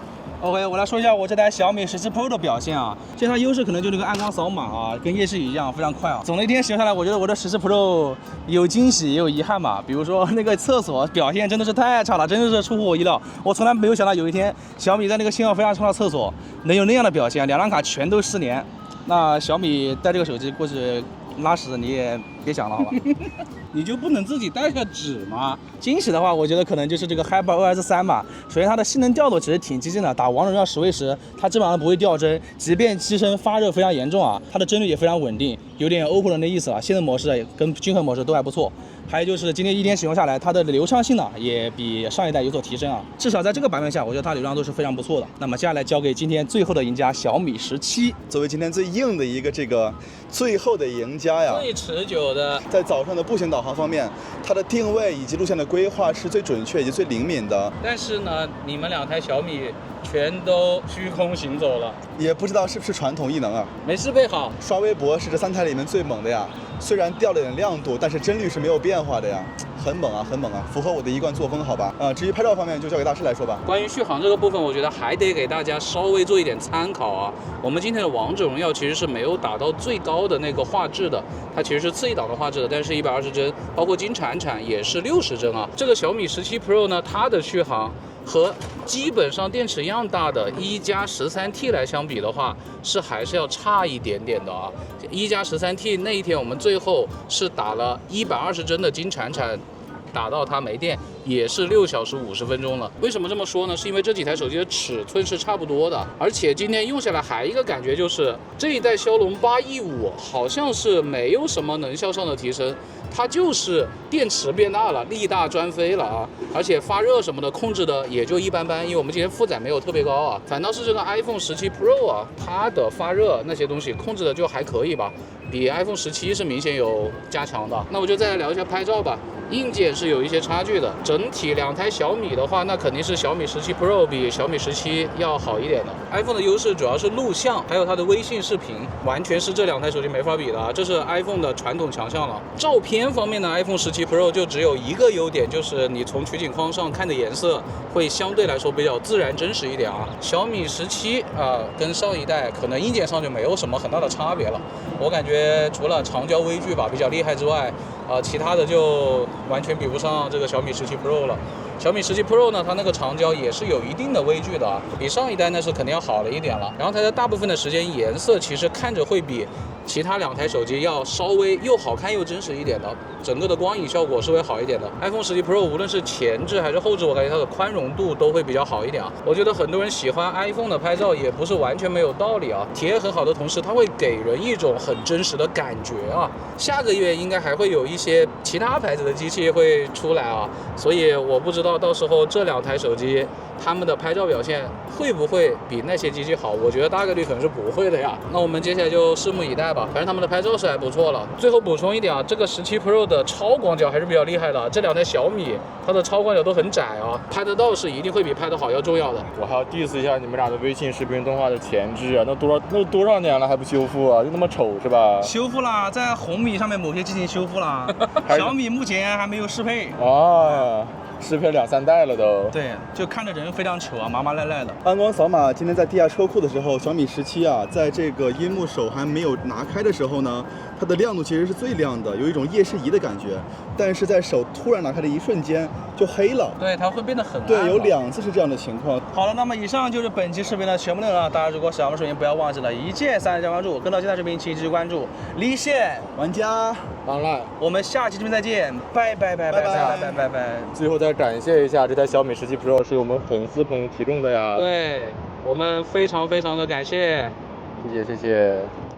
OK， 我来说一下我这台小米17 Pro 的表现啊。这它优势可能就那个暗光扫码啊，跟夜视一样，非常快啊。总的一天使用下来，我觉得我的17 Pro 有惊喜也有遗憾吧。比如说那个厕所表现真的是太差了，真的是出乎我意料。我从来没有想到有一天小米在那个信号非常差的厕所能有那样的表现，2张卡全都失联。那小米带这个手机过去拉屎你也别想了，好吧？你就不能自己带下纸吗？惊喜的话，我觉得可能就是这个 HyperOS 3吧。首先它的性能调度其实挺激进的，打王者荣耀10v10，它基本上不会掉帧，即便机身发热非常严重啊，它的帧率也非常稳定，有点 OPPO 的那意思啊。性能模式跟均衡模式都还不错。还有就是今天一天使用下来，它的流畅性呢也比上一代有所提升啊，至少在这个版本下，我觉得它流量度是非常不错的。那么接下来交给今天最后的赢家小米17，作为今天最硬的一个最后的赢家呀，最持久的，在早上的步行导航方面，它的定位以及路线的规划是最准确以及最灵敏的。但是呢，你们2台小米全都虚空行走了，也不知道是不是传统异能啊，没适配好。刷微博是这3台里面最猛的呀，虽然掉了点亮度，但是帧率是没有变化的呀，很猛啊，很猛啊，符合我的一贯作风，好吧？至于拍照方面就交给大师来说吧。关于续航这个部分，我觉得还得给大家稍微做一点参考啊。我们今天的王者荣耀其实是没有达到最高的那个画质的，它其实是次一档的画质的，但是120帧，包括金铲铲也是60帧啊。这个小米17 Pro 呢，它的续航和基本上电池一样大的1+13T 来相比的话，还是要差一点点的啊。1+13T 那一天我们最后是打了120帧的金铲铲，打到它没电也是6小时50分钟了。为什么这么说呢？是因为这几台手机的尺寸是差不多的，而且今天用下来还一个感觉就是这一代骁龙8E5好像是没有什么能效上的提升，它就是电池变大了，力大专飞了啊，而且发热什么的控制的也就一般般，因为我们今天负载没有特别高啊，反倒是这个 iPhone 17 Pro 啊，它的发热那些东西控制的就还可以吧，比 iPhone 17是明显有加强的。那我就再来聊一下拍照吧。硬件是有一些差距的，整体两台小米的话，那肯定是小米17 Pro 比小米17要好一点的。iPhone 的优势主要是录像，还有它的微信视频，完全是这两台手机没法比的啊，这是 iPhone 的传统强项了。照片方面呢 ，iPhone 17 Pro 就只有一个优点，就是你从取景框上看的颜色会相对来说比较自然真实一点啊。小米17跟上一代可能硬件上就没有什么很大的差别了。我感觉除了长焦微距吧比较厉害之外，其他的就完全比不上这个小米17 Pro 了。小米17 Pro 呢，它那个长焦也是有一定的微距的啊，比上一代呢是肯定要好了一点了。然后它在大部分的时间颜色其实看着会比其他两台手机要稍微又好看又真实一点的，整个的光影效果是会好一点的。iPhone 17 Pro 无论是前置还是后置，我感觉它的宽容度都会比较好一点啊。我觉得很多人喜欢 iPhone 的拍照也不是完全没有道理啊，体验很好的同时，它会给人一种很真实的感觉啊。下个月应该还会有一些其他牌子的机器会出来啊，所以我不知道到时候这两台手机他们的拍照表现会不会比那些机器好？我觉得大概率可能是不会的呀。那我们接下来就拭目以待吧。反正他们的拍照是还不错了。最后补充一点啊，这个17 Pro 的超广角还是比较厉害的。这两台小米它的超广角都很窄啊，拍得到是一定会比拍得好要重要的。我还要 diss 一下你们俩的微信视频动画的前置啊，那多少年了还不修复啊？就那么丑是吧？修复啦，在红米上面某些进行修复啦，小米目前还没有适配。啊，适配2、3代了都。对，就看着人非常丑啊，麻麻赖赖的。安光扫码今天在地下车库的时候，小米17啊，在这个樱木手还没有拿开的时候呢，它的亮度其实是最亮的，有一种夜视仪的感觉。但是在手突然拿开的一瞬间就黑了。对，它会变得很暗。对，有2次是这样的情况。好了，那么以上就是本期视频的全部内容了。大家如果喜欢我们视频，不要忘记了一键3加关注，跟到现在视频请继续关注离线玩家。当然，我们下期视频再见，拜拜拜拜拜拜拜拜。最后再感谢一下，这台小米17 Pro 是我们粉丝朋友提供的呀。对，我们非常非常的感谢。谢谢谢谢。